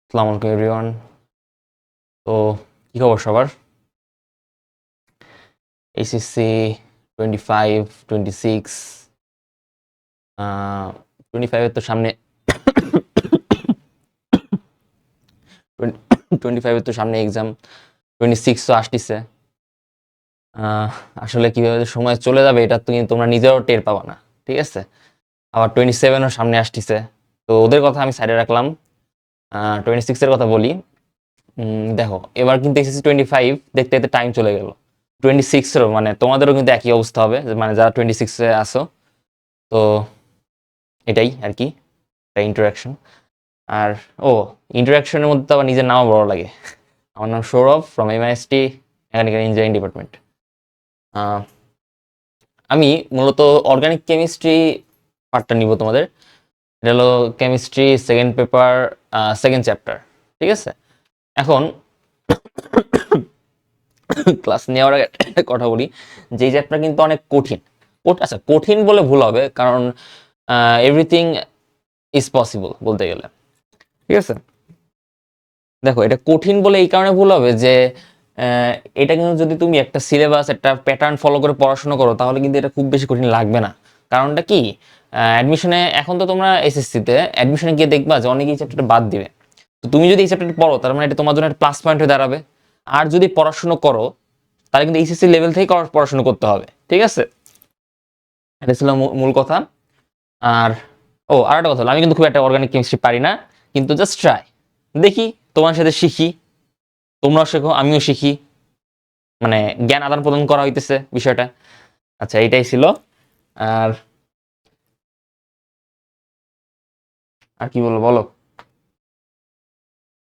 আসসালামু আলাইকুম এভরিওয়ান। তো কি খবর সবার? এইচএসসি 25, 26, 25 এর তো সামনে 25 এর তো সামনে এক্সাম, 26 তো আসতেছে। আসলে কিভাবে যে সময় চলে যাবে এটা তো কিন্তু তোমরা নিজেরাও টের পাবা না, ঠিক আছে? আবার 27ও সামনে আসতেছে, তো ওদের কথা আমি সাইডে রাখলাম। 26 এর কথা বলি। দেখো এবার কিন্তু এসএসসি 25 দেখতে দেখতে টাইম চলে গেল। 26এরও মানে তোমাদেরও কিন্তু একই অবস্থা হবে, মানে যারা 26-এ আসো। তো এটাই আর কি, একটা ইন্টারাকশন। আর ও, ইন্টারাকশনের মধ্যে তো আবার নিজের নামও বড় লাগে। আমার নাম Sourav, from MIST, mechanical engineering department. আমি মূলত অর্গানিক কেমিস্ট্রি পার্টটা নিব তোমাদের। এটা হলো chemistry second paper, second chapter, ঠিক আছে? এখন ক্লাস নেওয়ার আগে একটা কথা বলি, যে এই চ্যাপ্টার কিন্তু অনেক কঠিন। আচ্ছা, কঠিন বলে ভুল হবে, কারণ এভরিথিং ইজ পসিবল বলতে গেলে, ঠিক আছে? দেখো এটা কঠিন বলে এই কারণে ভুল হবে যে এটা কিন্তু যদি তুমি একটা সিলেবাস, একটা প্যাটার্ন ফলো করে পড়াশোনা করো, তাহলে কিন্তু এটা খুব বেশি কঠিন লাগবে না। কারণটা কি, অ্যাডমিশনে এখন তো তোমরা এসএসসিতে অ্যাডমিশনে গিয়ে দেখবা যে অনেকেই এই চ্যাপ্টারটা বাদ দিবে। তো তুমি যদি এই চ্যাপ্টারটা পড়ো, তার মানে এটা তোমার জন্য একটা প্লাস পয়েন্ট হয়ে দাঁড়াবে। আর যদি পড়াশোনা করো, তাহলে কিন্তু এইচএসসি লেভেল থেকে পড়াশোনা করতে হবে, ঠিক আছে? এটা ছিল মূল কথা। আর আর একটা কথা হলো, আমি কিন্তু খুব একটা অর্গানিক কেমিস্ট্রি পারি না, কিন্তু জাস্ট ট্রাই, দেখি, তোমার সাথে শিখি, তোমরাও শেখো আমিও শিখি, মানে জ্ঞান আদান প্রদান করা হইতেছে বিষয়টা। আচ্ছা, এইটাই ছিল। আর আর কি বলবো বলো?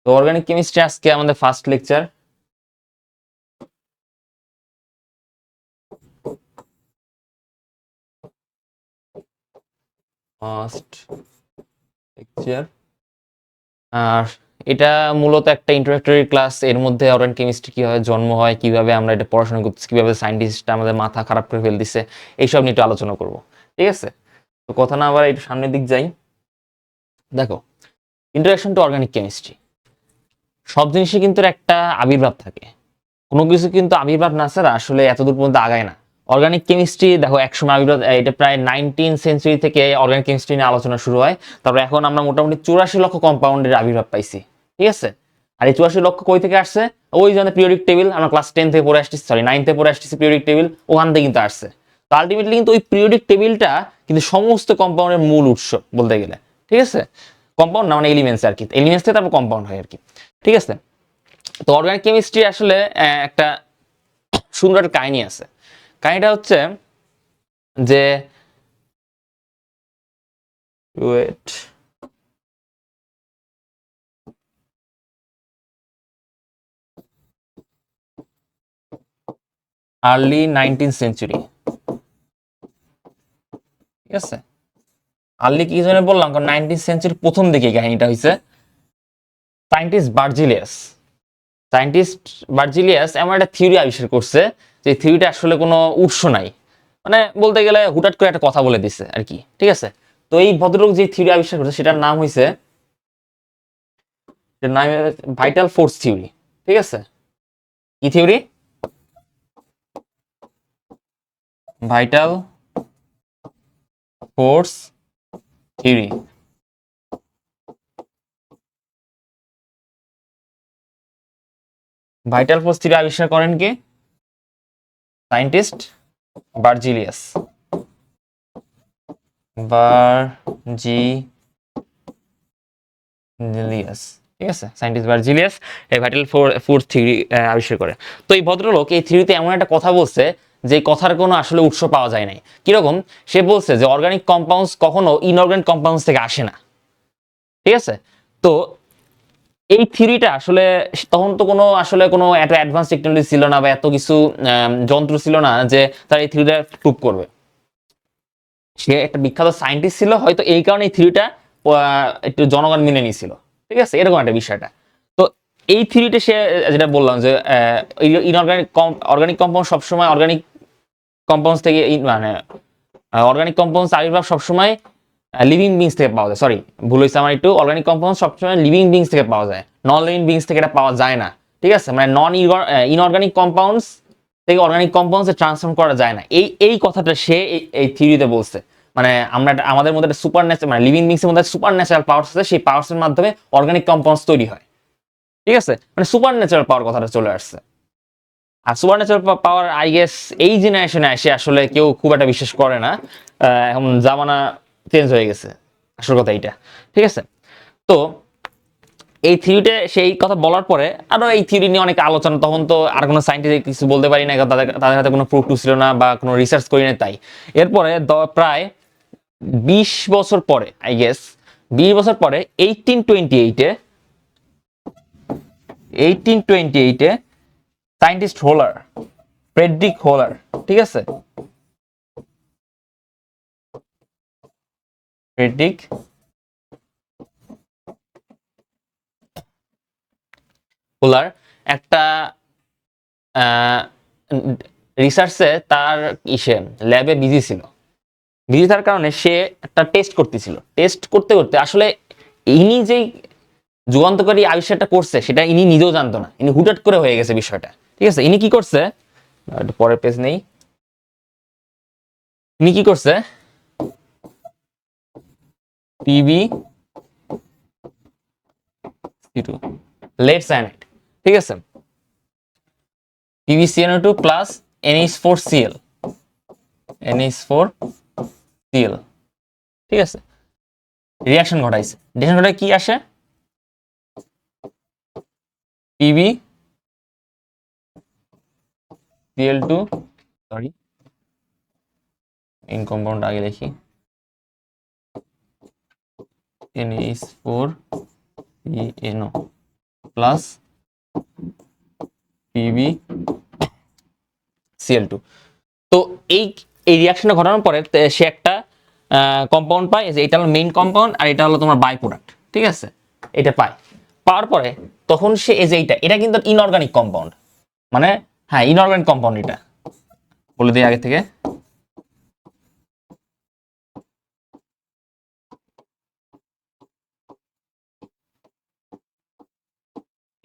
তো অর্গানিক কেমিস্ট্রি আজকে আমাদের ফার্স্ট লেকচার। First lecture. আর এটা মূলত একটা ইন্ট্রোডাক্টরি ক্লাস। এর মধ্যে অর্গানিক কেমিস্ট্রি কিভাবে জন্ম হয়, কিভাবে আমরা এটা পড়াশোনা করতেছি, কিভাবে সায়েন্টিস্টটা আমাদের মাথা খারাপ করে ফেলতেছে, এইসব নিয়ে একটু আলোচনা করব, ঠিক আছে? তো কথা না আবার একটু সামনের দিক যাই। দেখো, ইন্ট্রোডাকশন টু অর্গানিক কেমিস্ট্রি। সব জিনিসের কিন্তু একটা আবির্ভাব থাকে, কোনো কিছু কিন্তু আবির্ভাব না ছাড়া আসলে এতদূর পর্যন্ত আগায় না। অর্গানিক কেমিস্ট্রি দেখো একসময় আবির্ভাব, এটা প্রায় 19 সেঞ্চুরি থেকে অর্গানিক কেমিস্ট্রি নিয়ে আলোচনা শুরু হয়। তারপরে এখন আমরা মোটামুটি 84 লক্ষ কম্পাউন্ডের আবির্ভাব পাইছি, ঠিক আছে? আর এই 84 লক্ষ কই থেকে আসছে? ওই জন্য পিরিয়ডিক টেবিল আমরা ক্লাস 10 থেকে পড়ে আসছি, সরি 9 থেকে পড়ে আসছি, পিরিয়ডিক টেবিল ওখান থেকে কিন্তু আসছে। তো আলটিমেটলি কিন্তু ওই পিরিয়ডিক টেবিলটা কিন্তু সমস্ত কম্পাউন্ডের মূল উৎস বলতে গেলে, ঠিক আছে? কম্পাউন্ড না মানে এলিমেন্টস আর কি, এলিমেন্টস থেকে তারপর কম্পাউন্ড হয় আর কি, ঠিক আছে? তো অর্গানিক কেমিস্ট্রি আসলে একটা সুন্দর একটা কাহিনী আছে। কাহিনীটা হচ্ছে যে, ওয়েট, আর্লি 19 সেঞ্চুরি, ঠিক আছে? আর্লি কি জন্য বললাম, কারণ 19 সেঞ্চুরি প্রথম দিকে কাহিনীটা হয়েছে। সায়েন্টিস্ট বার্জিলিয়াস সায়েন্টিস্ট বার্জিলিয়াস এমন একটা থিওরি আবিষ্কার করছে, যে থিওরিটা আসলে কোনো উৎস নাই, মানে বলতে গেলে হুটাট করে একটা কথা বলে দিছে আর কি, ঠিক আছে? তো এই ভদ্রলোক যে থিওরি আবিষ্কার করছে সেটার নাম হয়েছে ভাইটাল ফোর্স থিওরি, ঠিক আছে? কি theory? Vital force theory. Vital force theory আবিষ্কার করেন কে? সায়েন্টিস্ট বার্জিলিয়াস। বার্জিলিয়াস, ঠিক আছে? সায়েন্টিস্ট বার্জিলিয়াস এই ভাইটাল ফোর্স থিওরি আবিষ্কার করে। তো এই ভদ্রলোক এই থিওরিতে এমন একটা কথা বলছে, যে কথার কোনো আসলে উৎস পাওয়া যায় নাই। কিরকম? সে বলছে যে অর্গানিক কম্পাউন্ডস কখনো ইনঅর্গানিক কম্পাউন্ডস থেকে আসে না, ঠিক আছে? তো এই থিওরিটা আসলে, তখন তো কোনো আসলে কোনো এত অ্যাডভান্স টেকনোলজি ছিল না, বা এত কিছু যন্ত্র ছিল না যে তারা এই থিওরিটা প্রুভ করবে। সে একটা বিখ্যাত সায়েন্টিস্ট ছিল, হয়তো এই কারণে এই থিওরিটা একটু জনগণ মেনে নিয়েছিল, ঠিক আছে? এরকম একটা বিষয়টা। তো এই থিওরিটা সে, যেটা বললাম যে ইনঅর্গানিক অর্গানিক কম্পাউন্ড সবসময় অর্গানিক কম্পাউন্ডস থেকে মানে অর্গানিক কম্পাউন্ডস আবির্ভাব সবসময় লিভিং বিংস থেকে পাওয়া যায়, সরি ভুল হয়েছে আমার একটু, অর্গানিক কম্পাউন্ড সবসময় লিভিং বিংস থেকে পাওয়া যায়, নন লিভিং বিংস থেকে এটা পাওয়া যায় না, ঠিক আছে, মানে নন ইনঅর্গানিক কম্পাউন্ডস থেকে অর্গানিক কম্পাউন্ডসে ট্রান্সফর্ম করা যায় না, এই কথাটা সে এই থিওরিতে বলছে, মানে আমরা আমাদের মধ্যে একটা সুপার ন্যাচারাল মানে লিভিং বিংসের মধ্যে সুপার ন্যাচারাল পাওয়ার আছে, সেই পাওয়ার্সের মাধ্যমে অর্গানিক কম্পাউন্ডস তৈরি হয়, ঠিক আছে, মানে সুপার ন্যাচারাল পাওয়ার কথাটা চলে আসছে। আর super natural power I guess এই জেনারেশনে এসে আসলে কেউ খুব একটা বিশ্বাস করে না, এখন জামানা চেঞ্জ হয়ে গেছে, আসল কথা এইটা, ঠিক আছে। তো এই থিওরিতে সেই কথা বলার পরে আরো এই থিওরি নিয়ে অনেক আলোচনা, তখন তো আর কোনো সাইন্টিফিক কিছু বলতে পারি না, তাদের হাতে কোনো প্রুফ ছিল না বা কোনো রিসার্চ করি না, তাই এরপরে প্রায় 20 বছর পরে আই গেস 20 বছর পরে 1828 সায়েন্টিস্ট হোলার, ফ্রেডরিক হোলার, ঠিক আছে, ফ্রেডরিক হোলার একটা রিসার্চে তার ল্যাবে বিজি ছিল, বিজি থাকার কারণে সে একটা টেস্ট করতেছিল, টেস্ট করতে করতে আসলে ইনি যেই যুগান্তকারী আবিষ্কারটা করছে সেটা ইনি নিজেও জানতো না, ইনি হুটহাট করে হয়ে গেছে বিষয়টা, ঠিক আছে। ইনি কি করছে, পরের পেজ নেই, ইনি কি করছে পিবি লেড সায়ানাইড, ঠিক আছে, PbCnO2 প্লাস NH4Cl, NH4Cl, ঠিক আছে, রিঅ্যাকশন ঘটাইছে, রিঅ্যাকশন ঘটায় কি আসে, PbCl2, সরি ইন কম্পাউন্ড আগে লিখি, NH4CnO প্লাস PbCl2। তো এই এই রিঅ্যাকশনটা ঘটানোর পরে সে একটা কম্পাউন্ড পায়, যে এটা হলো মেইন কম্পাউন্ড আর এটা হলো তোমার বাই প্রোডাক্ট, ঠিক আছে, এটা পায়, পাওয়ার পরে তখন সে এই যে এটা কিন্তু ইনঅর্গানিক কম্পাউন্ড, মানে হ্যাঁ ইনঅর্গানিক কম্পাউন্ড, এটা বলে দিই আগে থেকে,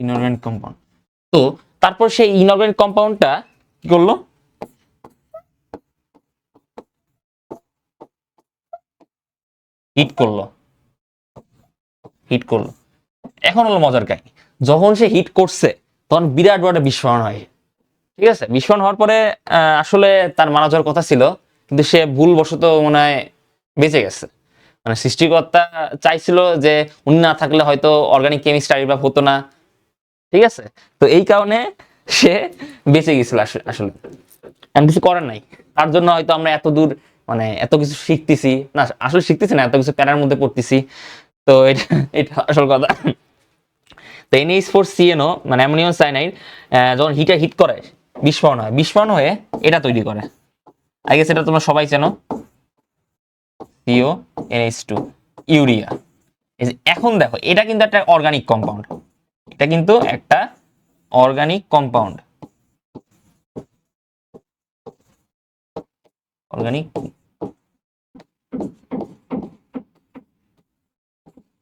ইনঅর্গানিক কম্পাউন্ড। তো তারপর সেই ইনঅর্গানিক কম্পাউন্ডটা কি করলো, হিট করলো, এখন হলো মজার কাহিনী, যখন সে হিট করছে তখন বিরাট বড় বিস্ফোরণ হয়, ঠিক আছে, বিস্ফোরণ হওয়ার পরে আসলে তার মারা যাওয়ার কথা ছিল, কিন্তু সে ভুলবশত মনে হয় বেঁচে গেছে, মানে সৃষ্টিকর্তা চাইছিল যে উনি না থাকলে হয়তো অর্গানিক কেমিস্ট্রি আবির্ভাব হতো না, ঠিক আছে, তো এই কারণে সে বেঁচে গেছিল আসলে, এমন কিছু করার নাই, তার জন্য হয়তো আমরা এত দূর মানে এত কিছু শিখতেছি না, আসলে শিখতেছি না, এত কিছু প্যারার মধ্যে পড়তেছি, তো এটা এটা আসল কথা। তো NH4CnO মানে অ্যামোনিয়াম সায়ানাইড যখন হিট করে বিস্ফোরণ হয়, বিস্ফোরণ হয়ে এটা তৈরি করে, আই গেস এটা তোমরা সবাই চেনো, CONH2 ইউরিয়া। এখন দেখো এটা কিন্তু একটা অর্গানিক কম্পাউন্ড, এটা কিন্তু একটা অর্গানিক কম্পাউন্ড,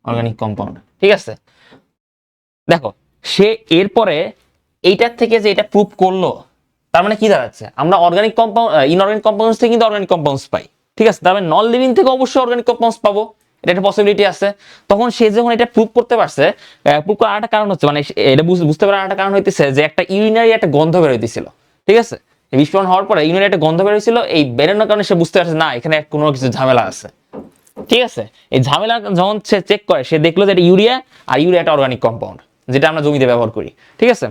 অর্গানিক কম্পাউন্ড, ঠিক আছে। দেখো সে এরপরে এইটার থেকে যে এটা প্রুভ করলো, তার মানে কি দাঁড়াচ্ছে, আমরা অর্গানিক কম্পাউন্ড ইনঅর্গানিক কম্পাউন্ডস থেকে কিন্তু অর্গানিক কম্পাউন্ডস পাই, ঠিক আছে, তার মানে নন লিভিং থেকে অবশ্যই অর্গানিক কম্পাউন্ডস পাবো, এটা একটা পসিবিলিটি আছে। তখন সে যখন এটা প্রুভ করতে পারছে, প্রুভ করার একটা কারণ হচ্ছে, মানে এটা বুঝতে পারার একটা কারণ হইতেছে যে একটা ইউরিনারি একটা গন্ধ বের হইতেছিল, ঠিক আছে, বিস্ফোরণ হওয়ার পরে ইউরিনারি একটা গন্ধ বের হয়েছিল, এই বেরোনোর কারণে সে বুঝতে পারছে না এখানে কোনো কিছু ঝামেলা আছে, ঠিক আছে। এই ঝামেলা যখন সে চেক করে, সে দেখলো যে এটা ইউরিয়া, আর ইউরিয়া একটা অর্গানিক কম্পাউন্ড যেটা আমরা জমিতে ব্যবহার করি, ঠিক আছে।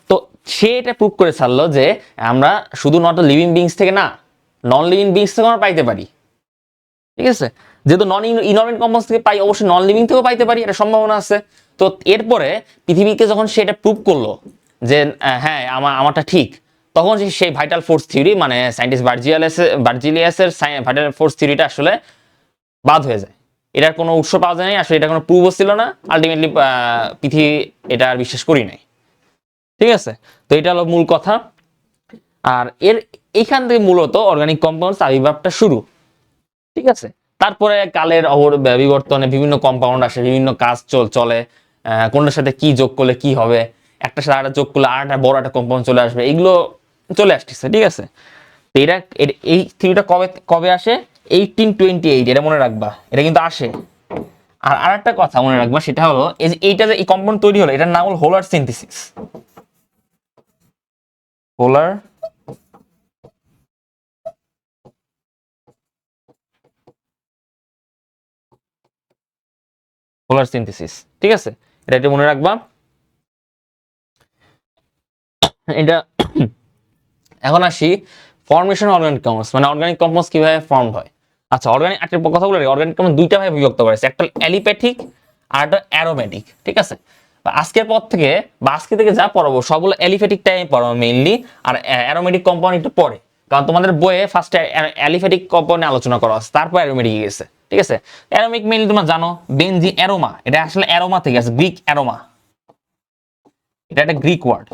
তো সে এটা প্রুভ করে ছাড়লো যে আমরা শুধুমাত্র লিভিং বিংস থেকে না, নন লিভিং বিংস থেকে আমরা পাইতে পারি, ঠিক আছে, যেহেতু নন ইনঅর্গানিক কম্পাউন্ডস থেকে পাই, অবশ্যই নন লিভিং থেকেও পাইতে পারি, এটা সম্ভাবনা আছে। তো এরপরে পৃথিবীকে যখন সে এটা প্রুভ করলো যে হ্যাঁ আমারটা ঠিক, তখন সেই ভাইটাল ফোর্স থিওরি মানে সায়েন্টিস্ট বার্জিলিয়াসের ভাইটাল ফোর্স থিওরিটা আসলে বাদ হয়ে যায়, এটার কোনো উৎস পাওয়া যায় নাই, আসলে এটা কোনো প্রুভও ছিল না, আলটিমেটলি পৃথিবী এটা আর বিশ্বাস করি নাই, ঠিক আছে। তো এটা হলো মূল কথা, আর এইখান থেকে মূলত অর্গানিক কম্পাউন্ডস আবির্ভাবটা শুরু, ঠিক আছে। তারপরে কালের বিবর্তনে বিভিন্ন কম্পাউন্ড আসে, বিভিন্ন কাজ চলে, কোনটার সাথে কি যোগ করলে কি হবে, একটা সাথে আরেকটা যোগ করলে আরেকটা বড় একটা কম্পাউন্ড চলে আসবে, এগুলো চলে আসতেছে। ঠিক আছে, তো এটা এই থিওরিটা কবে কবে আসে? 1828, এটা মনে রাখবা, এটা কিন্তু আসে। আর আরেকটা কথা মনে রাখবা, সেটা হলো এই যে এইটা যে এই কম্পাউন্ড তৈরি হলো, এটার নাম হলো হোলার সিনথেসিস। হোলার হোলার সিনথেসিস। ঠিক আছে, এটা একটু মনে রাখবা। এটা এখন আসি ফর্মেশন অর্গানিক কম্পাউন্ডস, মানে অর্গানিক কম্পাউন্ডস কিভাবে ফর্ম হয়। আচ্ছা, অর্গানিক একটা কথা বলে রাখি, অর্গানিক কম্পাউন্ড দুইটা ভাবে বিভক্ত করেছে, একটা অ্যালিপ্যাথিক আর একটা অ্যারোমেটিক। ঠিক আছে, আজকের পর থেকে বা আজকে থেকে যা পড়াবো সবগুলো অ্যালিফ্যাটিক টাইমে পড়াবো মেইনলি, আর অ্যারোমেটিক কম্পাউন্ড একটু পরে, কারণ তোমাদের বইয়ে ফার্স্টে অ্যালিফ্যাটিক কম্পাউন্ড আলোচনা করা আছে, তারপর অ্যারোমেটিক গেছে। ঠিক আছে, অ্যারোমেটিক মেইনলি তোমরা জানো বেনজিন অ্যারোমা, এটা আসলে অ্যারোমা থেকে আছে, গ্রিক অ্যারোমা, এটা একটা Greek word.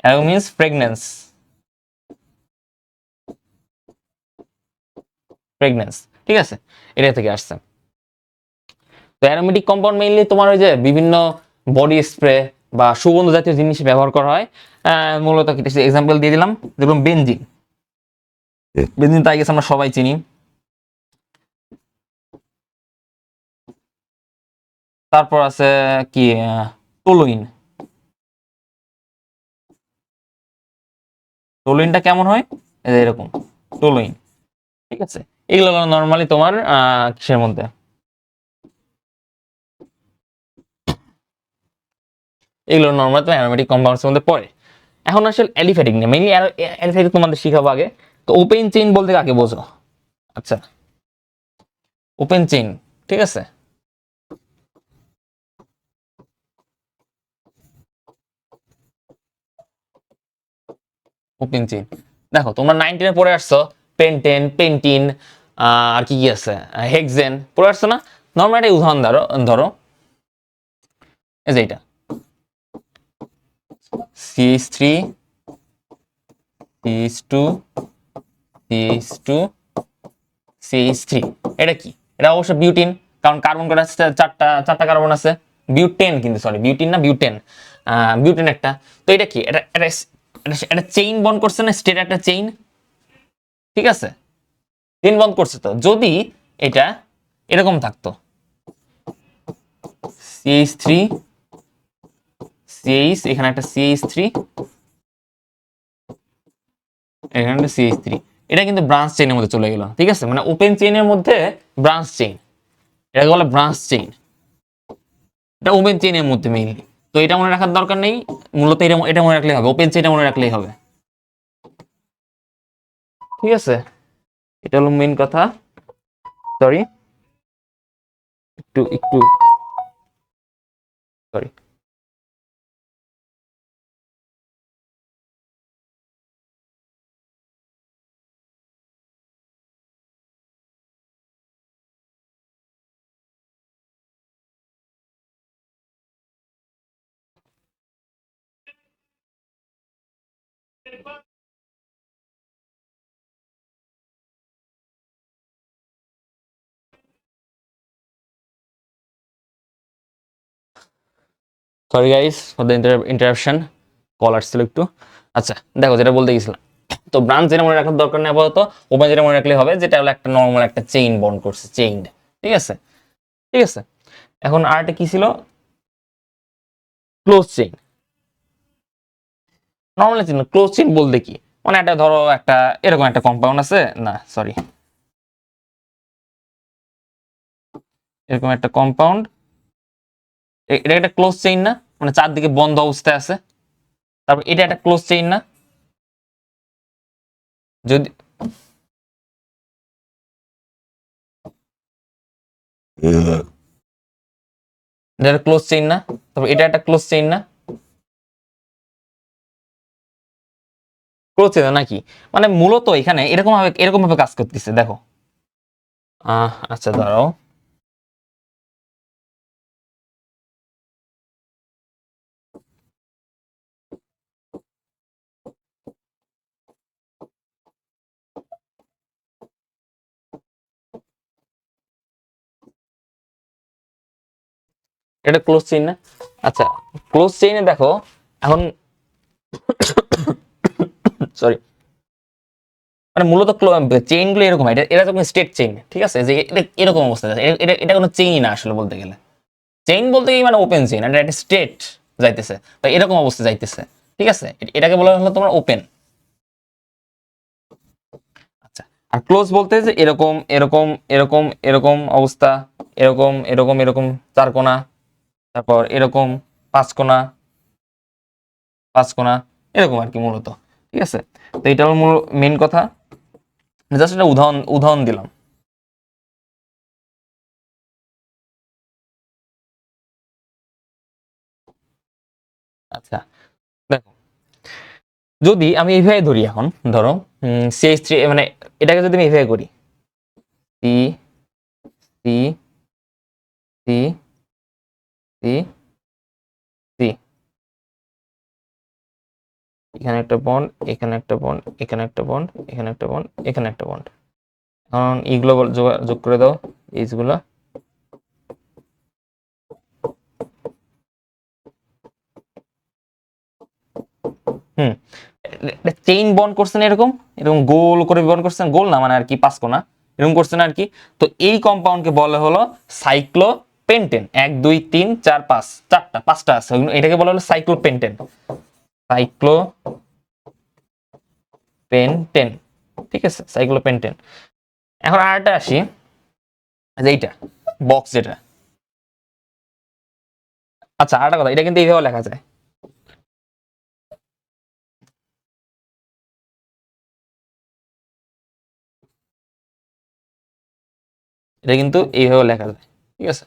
Aero means fragrance, fragrance. ঠিক আছে, এটা থেকে আসছে। তো অ্যারোমেটিক কম্পাউন্ড মেইনলি তোমার ওই যে বিভিন্ন বডি স্প্রে বা সুগন্ধ জাতীয় জিনিস ব্যবহার করা হয়। মূলত কিছু এক্সাম্পল দিয়ে দিলাম, যেরকম বেনজিন। বেনজিন তো আই গেস আমরা সবাই চিনি। তারপর আছে কি টোলুইন। টোলুইনটা কেমন হয়? এই যে এরকম টোলুইন। ঠিক আছে, এগুলো নর্মালি তোমার কিসের মধ্যে, এগুলো নর্মালি তোমার অ্যারোমেটিক কম্পাউন্ডস এর মধ্যে পড়ে। এখন আসলে অ্যালিফ্যাটিক নিয়ে মেইনলি অ্যালিফ্যাটিক তোমাদের শিখাবো আগে। তো ওপেন চেইন বলতে কাকে বোঝো? আচ্ছা, ওপেন চেইন। ঠিক আছে, ওপেন চেইন। দেখো তোমরা 9 10 পড়ে আসছো, পেন্টেন, পেন্টিন, আর কি কি আছে, হেক্সেন পড়ে আসছো না? নর্মাল একটা উদাহরণ ধরো, ধরো এই যে এটা CH3 CH2 CH2 CH3, এটা কি? এটা অবশ্য বিউটিন, কারণ কার্বন কটা চারটা চারটা কার্বন আছে। বিউটেন, কিন্তু সরি বিউটিন না, বিউটেন, বিউটেন একটা। তো এটা কি? এটা এটা এটা চেইন বন্ড করছে না, স্টেট একটা চেইন। ঠিক আছে, চেইন বন্ড করছে। তো যদি এটা এরকম থাকতো, CH3 CH, এখানে একটা CH3, এখানে একটা CH3, এটা কিন্তু ব্রাঞ্চ চেইনের মধ্যে চলে গেল। ঠিক আছে, মানে ওপেন চেইনের মধ্যে ব্রাঞ্চ চেইন, এটাকে বলে ব্রাঞ্চ চেইন। এটা ওপেন চেইনের মধ্যে মেইনলি। তো এটা মনে রাখার দরকার নেই, মূলত এটা মনে রাখলেই হবে, ওপেন চেইনটা মনে রাখলেই হবে। ঠিক আছে, এটা হলো মেইন কথা। সরি, একটু একটু sorry. Sorry guys for the interruption, call আসছিল একটু। আচ্ছা, দেখো যেটা বলতে গেছিলাম, তো ব্রাঞ্চ যেটা মনে রাখার দরকার নেই আপাতত, ওপেন যেটা মনে রাখলে হবে, যেটা হলো একটা নর্মাল একটা চেইন বন্ড করছে, চেইনড। ঠিক আছে, ঠিক আছে। এখন আরেকটা কি ছিল? Close chain. Normally chain, close chain বলতে কি, মানে একটা ধরো একটা এরকম একটা কম্পাউন্ড আছে, না সরি, এরকম একটা কম্পাউন্ড, এটা একটা ক্লোজ চেইন না, মানে চারদিকে বন্ধ অবস্থায় আছে। তারপর এটা একটা ক্লোজ চেইন না? যদি এটা ক্লোজ চেইন না, তারপর এটা একটা ক্লোজ চেইন না? ক্লোজ চেইন নাকি? মানে মূলত এখানে এরকম ভাবে কাজ করতেছে, দেখো। আচ্ছা দাঁড়াও, এটা ক্লোজ চেইন না? আচ্ছা, ক্লোজ চেইনে দেখো এখন, সরি, মানে মূলত চেইন গুলো এরকম হয়, এটা যখন স্টেট চেইন, ঠিক আছে, যে এটা এরকম অবস্থা আছে, এটা এটা কোনো চেইনই না আসলে বলতে গেলে। চেইন বলতে কি মানে ওপেন চেইন, এটা একটা স্টেট যাইতেছে বা এরকম অবস্থা যাইতেছে, ঠিক আছে, এটাকে বলা হলো তোমার ওপেন। আচ্ছা, আর ক্লোজ বলতে যে এরকম এরকম এরকম এরকম অবস্থা, এরকম এরকম এরকম চার কোণা, তারপর এরকম পাঁচ কোণা, পাঁচ কোণা, এরকম আর কি মূলত, ঠিক আছে। তো এটা হলো মূল মেন কথা, জাস্ট একটা উদাহরণ উদাহরণ দিলাম। আচ্ছা, দেখো যদি আমি এইভাবে ধরি এখন, ধরো CH3, মানে এটাকে যদি আমি এইভাবে করি, C C C C C, এখানে একটা বন্ড, এখানে একটা বন্ড, এখানে একটা বন্ড, এখানে একটা বন্ড, এখানে একটা বন্ড। এখন এইগুলো যোগ করে দাও, এইগুলো। হুম, চেইন বন্ড করছেন এরকম, এরকম গোল করে বন্ড করছেন, গোল না মানে আর কি পাঁচ কোণা এরকম করছেন আর কি। তো এই কম্পাউন্ডকে বলা হলো সাইক্লোপেন্টেন। 1 2 3 4 5, চারটা পাঁচটা আছে, এটাকে বলা হলো সাইক্লোপেন্টেন, সাইক্লোপেন্টেন, ঠিক আছে, সাইক্লোপেন্টেন। এখন আরেকটা আসি, যে এইটা বক্স যেটা। আচ্ছা, আরেকটা কথা, এটা কিন্তু এইভাবে লেখা যায়, এটা কিন্তু এইভাবে লেখা যায়, ঠিক আছে,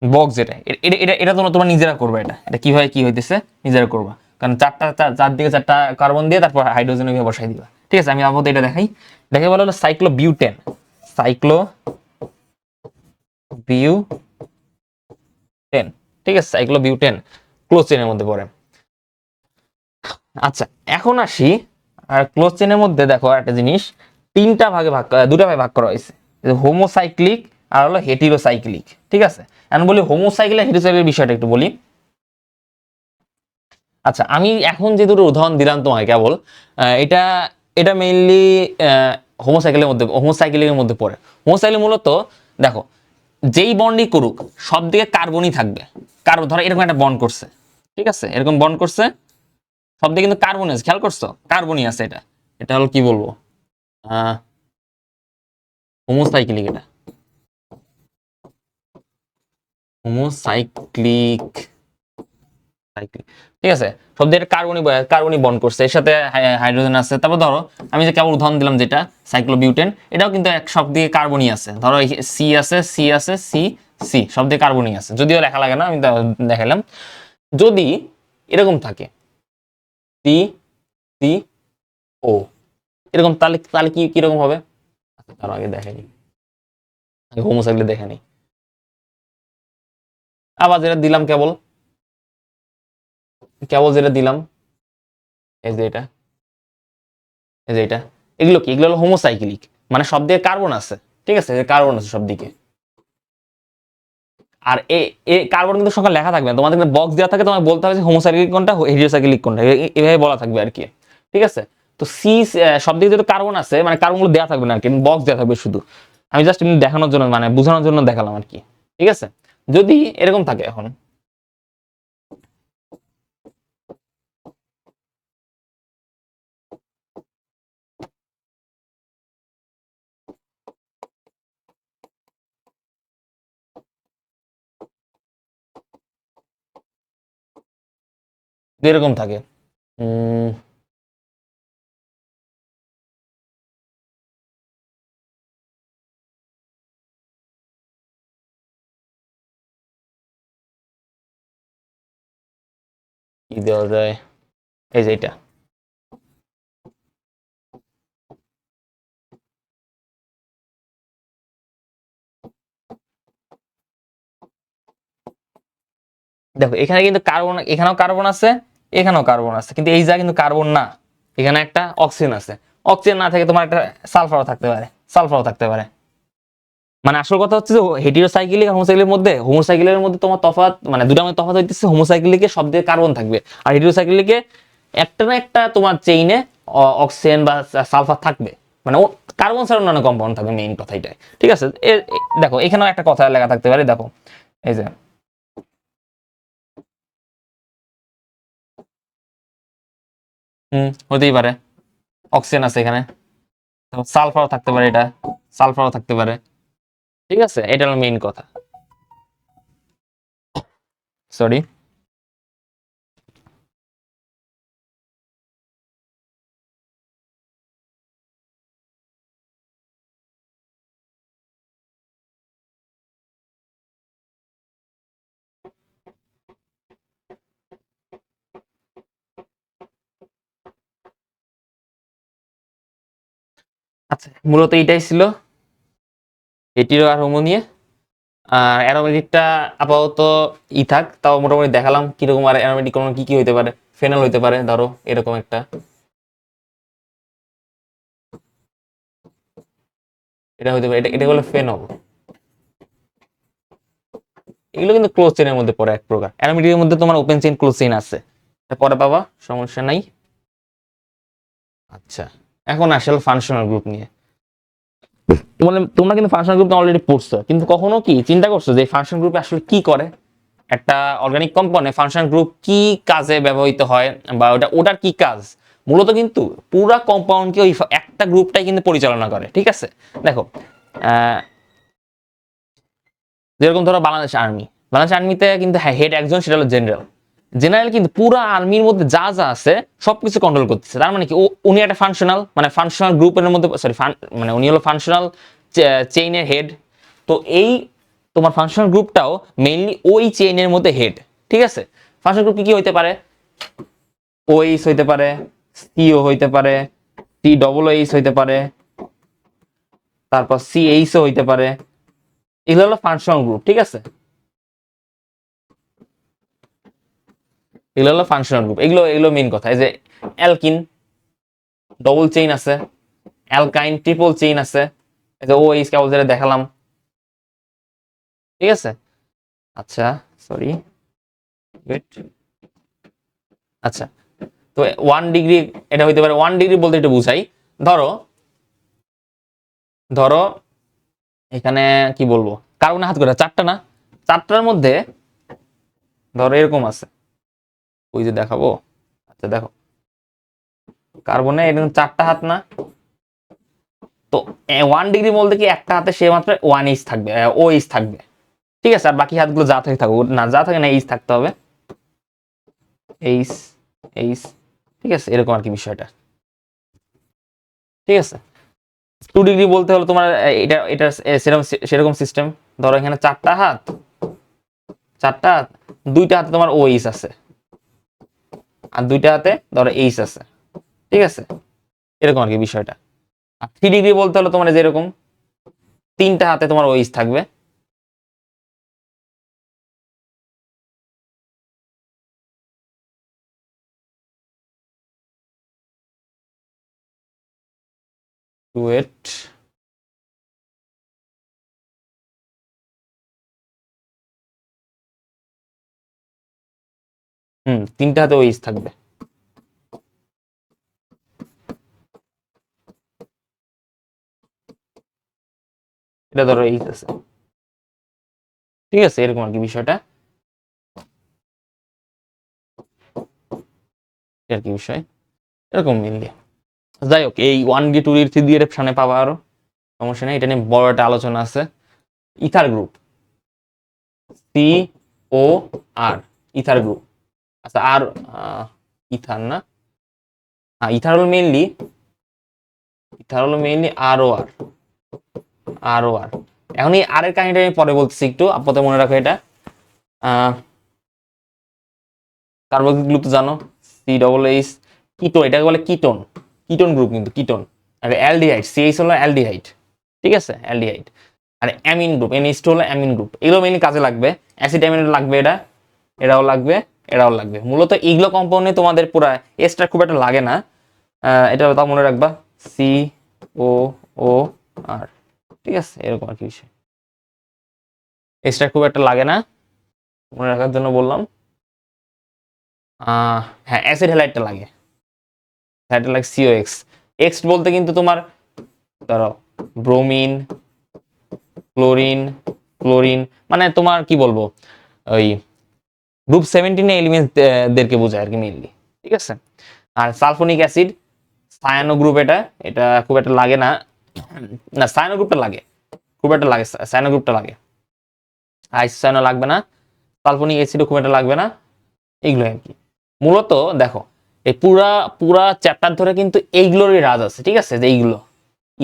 বক্স যেটা, এটা এটা এটা তোমরা তোমার নিজেরা করবে, এটা এটা কিভাবে কি হইতেছে নিজেরা করবা, কারণ চারদিকে চারটা কার্বন দিয়ে তারপর হাইড্রোজেন ওইভাবে বসাই দিবা, ঠিক আছে। আমি আপাতত এটা দেখাই, দেখে বলা হলো সাইক্লোবিউটেন, সাইক্লোবিউটেন, ঠিক আছে, সাইক্লোবিউটেন ক্লোজ চেইনের মধ্যে পড়ে। আচ্ছা, এখন আসি, আর ক্লোজ চেইনের মধ্যে দেখো একটা জিনিস, তিনটা ভাগে ভাগ, দুটা ভাগে ভাগ করা হয়েছে, হোমোসাইক্লিক আর হলো হেটিরোসাইক্লিক, ঠিক আছে। এখন বলি হোমোসাইক্লিক আর হেটিরোসাইক্লিক বিষয়টা একটু বলি। আচ্ছা, আমি এখন যে দুটো উদাহরণ দিলাম তোমাকে কেবল, এটা এটা মেইনলি হোমোসাইকেলের মধ্যে পড়ে। হোমোসাইকেল মূলত দেখো, যেই বন্ডই করুক সব দিকে কার্বনই থাকবে। কার্বন ধরো এরকম একটা বন্ড করছে, ঠিক আছে, এরকম বন্ড করছে, সব দিকে কিন্তু কার্বন আছে, খেয়াল করছো, কার্বনই আছে। এটা এটা হলো কি বলবো, হোমোসাইক্লিক, এটা হোমোসাইক্লিক, ঠিক আছে, সব দিয়ে কার্বনই কার্বনই বন্ড করছে, এর সাথে হাইড্রোজেন আছে। তারপর ধরো আমি যে কেবল উদাহরণ দিলাম যেটা সাইক্লোবিউটেন, এটাও কিন্তু সব দিকে কার্বনই আছে, ধরো সি আছে, সি আছে, সি সি, সব দিকে কার্বনই আছে, যদিও লেখা লাগে না, আমি দেখালাম। যদি এরকম থাকে সি সি ও এরকম, তাহলে তাহলে কি কিরকম হবে, আচ্ছা তার আগে দেখেনি, হোমোসাইক্লিক দেখে নি। আবার যেটা দিলাম কেবল, কেবল যেটা দিলাম, এই যে এটা, এই যে এটা, এগুলো কি, এগুলো হলো হোমোসাইক্লিক, মানে সব দিকে কার্বন আছে, ঠিক আছে, কার্বন আছে সব দিকে। আর এ কার্বন কিন্তু সংখ্যা লেখা থাকবে না, তোমাদের বক্স দেওয়া থাকে, তোমাকে বলতে হবে যে হোমোসাইক্লিক কোনটা, হেটিরোসাইক্লিক কোনটা, এভাবে বলা থাকবে আর কি, ঠিক আছে। তো সি, সব দিকে যেহেতু কার্বন আছে, মানে কার্বন গুলো দেওয়া থাকবে না আর কি, বক্স দেওয়া থাকবে শুধু। আমি জাস্ট এমনি দেখানোর জন্য, মানে বোঝানোর জন্য দেখালাম আর কি, ঠিক আছে। যদি এরকম থাকে এখন, যদি এরকম থাকে, উম কি দেওয়া যায়, এই যে এটা, দেখো এখানে কিন্তু কার্বন, এখানেও কার্বন আছে, এখানেও কার্বন আছে, কিন্তু এই জায়গায় কিন্তু কার্বন না, এখানে একটা অক্সিজেন আছে। অক্সিজেন না থেকে তোমার একটা সালফারও থাকতে পারে, সালফারও থাকতে পারে, মানে আসল কথা হচ্ছে যে হেটেরোসাইক্লিক আর হোমোসাইক্লিকের মধ্যে তোমার তফাৎ, মানে দুটার মধ্যে তফাৎ হইতেছে হোমোসাইক্লিকে সব দিকে কার্বন থাকবে, আর হেটেরোসাইক্লিকে একটা না একটা তোমার চেইনে অক্সিজেন বা সালফার থাকবে, মানে কার্বন ছাড়া অন্যান্য কম্পাউন্ড থাকবে, মেইন কথা এটাই। ঠিক আছে, দেখো এখানেও একটা কথা লেখা থাকতে পারে, দেখো এই যে হতেই পারে অক্সিজেন আছে এখানে, সালফারও থাকতে পারে, এটা সালফারও থাকতে পারে। ঠিক আছে, এটা হলো মেইন কথা। সরি। আচ্ছা, মূলত এইটাই ছিল হেটিরো আর হোমো নিয়ে। আর অ্যারোমেটিকটা আপাতত থাক, তাও মোটামুটি দেখালাম কিরকম, আর অ্যারোমেটিক কোনো কি কি হইতে পারে, ফেনল হইতে পারে ধরো এরকম একটা, এটা হইতে পারে, এটা এটা হলো ফেনল। এগুলো কিন্তু ক্লোজ চেইনের মধ্যে পড়ে এক প্রকার, অ্যারোমেটিকের মধ্যে তোমার ওপেন চেইন ক্লোজ চেইন আছে, পরে পাবা, সমস্যা নাই। আচ্ছা, এখন আসলে ফাংশনাল গ্রুপ নিয়ে, তোমরা কিন্তু ফাংশনাল গ্রুপ অলরেডি পড়ছো, কিন্তু কখনো কি চিন্তা করছো যে ফাংশন গ্রুপে আসলে কি করে? একটা অর্গানিক কম্পাউন্ডে ফাংশন গ্রুপ কি কাজে ব্যবহৃত হয়, বা ওটার কি কাজ? মূলত কিন্তু পুরা কম্পাউন্ডকে ওই একটা গ্রুপটাই কিন্তু পরিচালনা করে। ঠিক আছে, দেখো যেরকম ধরো বাংলাদেশ আর্মিতে কিন্তু হেড একজন, সেটা হলো জেনারেল। জেনারেল কিন্তু পুরো আর্মির মধ্যে যা যা আছে সবকিছু কন্ট্রোল করতেছে, তার মানে কি উনি একটা ফাংশনাল, মানে ফাংশনাল গ্রুপের মধ্যে, সরি মানে উনি হলো ফাংশনাল চেইনের হেড। তো এই তোমার ফাংশনাল গ্রুপটাও মেইনলি ওই চেইনের মধ্যে হেড। ঠিক আছে, ফাংশনাল গ্রুপ কি কি হইতে পারে? ওএইচ হইতে পারে, সিও হইতে পারে, সি ডবল এইচ হইতে পারে, তারপর সিএইচও হইতে পারে। এগুলো হলো ফাংশনাল গ্রুপ। ঠিক আছে, এগুলো হলো ফাংশনাল গ্রুপ, এগুলো এগুলো মেইন কথা। এই যে অ্যালকিন ডবল চেইন আছে, অ্যালকাইন ট্রিপল চেইন আছে, এই যে ওএইচ কেবল যেটা দেখালাম। ঠিক আছে, আচ্ছা, সরি, ওয়েট। আচ্ছা, তো 1 ডিগ্রি, এটা হইতে পারে 1 ডিগ্রি বলতে একটু বুঝাই। ধরো ধরো এখানে কি বলবো, কার্বনে হাত করে চারটা না, চারটার মধ্যে ধরো এরকম আছে, ওই যে দেখাবো। আচ্ছা দেখো, কার্বনে এরকম চারটা হাত না, তো 1 ডিগ্রি বলতে কি একটা হাতে সে মাত্র 1 এইচ থাকবে, ও এইচ থাকবে। ঠিক আছে, আর বাকি হাতগুলো যা থাকে থাকুক, না যা থাকে না এইচ থাকতে হবে, এইচ এইচ। ঠিক আছে, এরকম আর কি বিষয়টা। ঠিক আছে, 2 ডিগ্রি বলতে হলো তোমার এটা এটা সেরকম সেরকম সিস্টেম। ধরো এখানে চারটা হাত, চারটা হাত, দুইটা হাতে তোমার ও এইচ আছে, আর দুইটা হাতে ধরো এইচ আছে। ঠিক আছে, এরকম আর কি বিষয়টা। আর 3 ডিগ্রি বলতে হলো তোমার যেরকম তিনটা হাতে তোমার ও এইচ থাকবে। ওয়েট, তিনটা হাতে ও এইচ থাকবে। এটা ধরো এইচ আছে। ঠিক আছে, এরকম আর কি বিষয়টা, আর কি বিষয় এরকম মেনলি। যাই হোক, এই 1D 2D 3D এর সামনে পাবা আরো, সমস্যা নেই, এটা নিয়ে বড় একটা আলোচনা আছে। ইথার গ্রুপ, সি ও আর, ইথার গ্রুপ। আচ্ছা, আর ইথার না, হ্যাঁ ইথার হলো মেইনলি, আর ও আর, আর ও আর। এখন এই আর এর কাহিনীটা আমি পরে বলতেছি, একটু আপাতত মনে রাখো এটা। কার্বক্সিল গ্রুপ তো জানো, সি ডবল এইচ। কিটোন, এটাকে বলে কিটোন, কিটোন গ্রুপ কিন্তু কিটোন। আর অ্যালডিহাইড, সিএইচ হলো অ্যালডিহাইড। ঠিক আছে, অ্যালডিহাইড। আর অ্যামিন গ্রুপ, এনএইচ টু হলো অ্যামিন গ্রুপ। এগুলো মেইনলি কাজে লাগবে, অ্যাসিড অ্যামিন লাগবে, এটা এটাও লাগবে, এটাও লাগবে। মূলত এইগুলো কম্পাউন্ডে তোমাদের পুরা এসটা খুব একটা লাগে না, এটা তাও মনে রাখবা, সি ও ও আর। ঠিক আছে, এরকম আর কি বিষয়। এক্সট্রা খুব একটা লাগে না, মনে রাখার জন্য বললাম। হ্যাঁ, অ্যাসিড হ্যালাইডটা লাগে, হ্যালাইডটা লাগে COX। এক্স বলতে কিন্তু তোমার ধরো ব্রোমিন, ক্লোরিন, ক্লোরিন, মানে তোমার কি বলবো, ওই গ্রুপ 17 এলিমেন্টস দেরকে বোঝায় আর কি মেইনলি, ঠিক আছে। আর সালফোনিক অ্যাসিড সায়ানো গ্রুপ, এটা এটা খুব একটা লাগে না, না সায়ানো গ্রুপটা লাগে, খুব একটা লাগে, সায়ানো গ্রুপটা লাগে, আইসোসায়ানো লাগবে না, সালফোনিক অ্যাসিডও খুব একটা লাগবে না, এইগুলো আর কি। মূলত দেখো এই পুরা পুরা চ্যাপ্টার ধরে কিন্তু এইগুলোরই রাজ আছে, ঠিক আছে, যে এইগুলো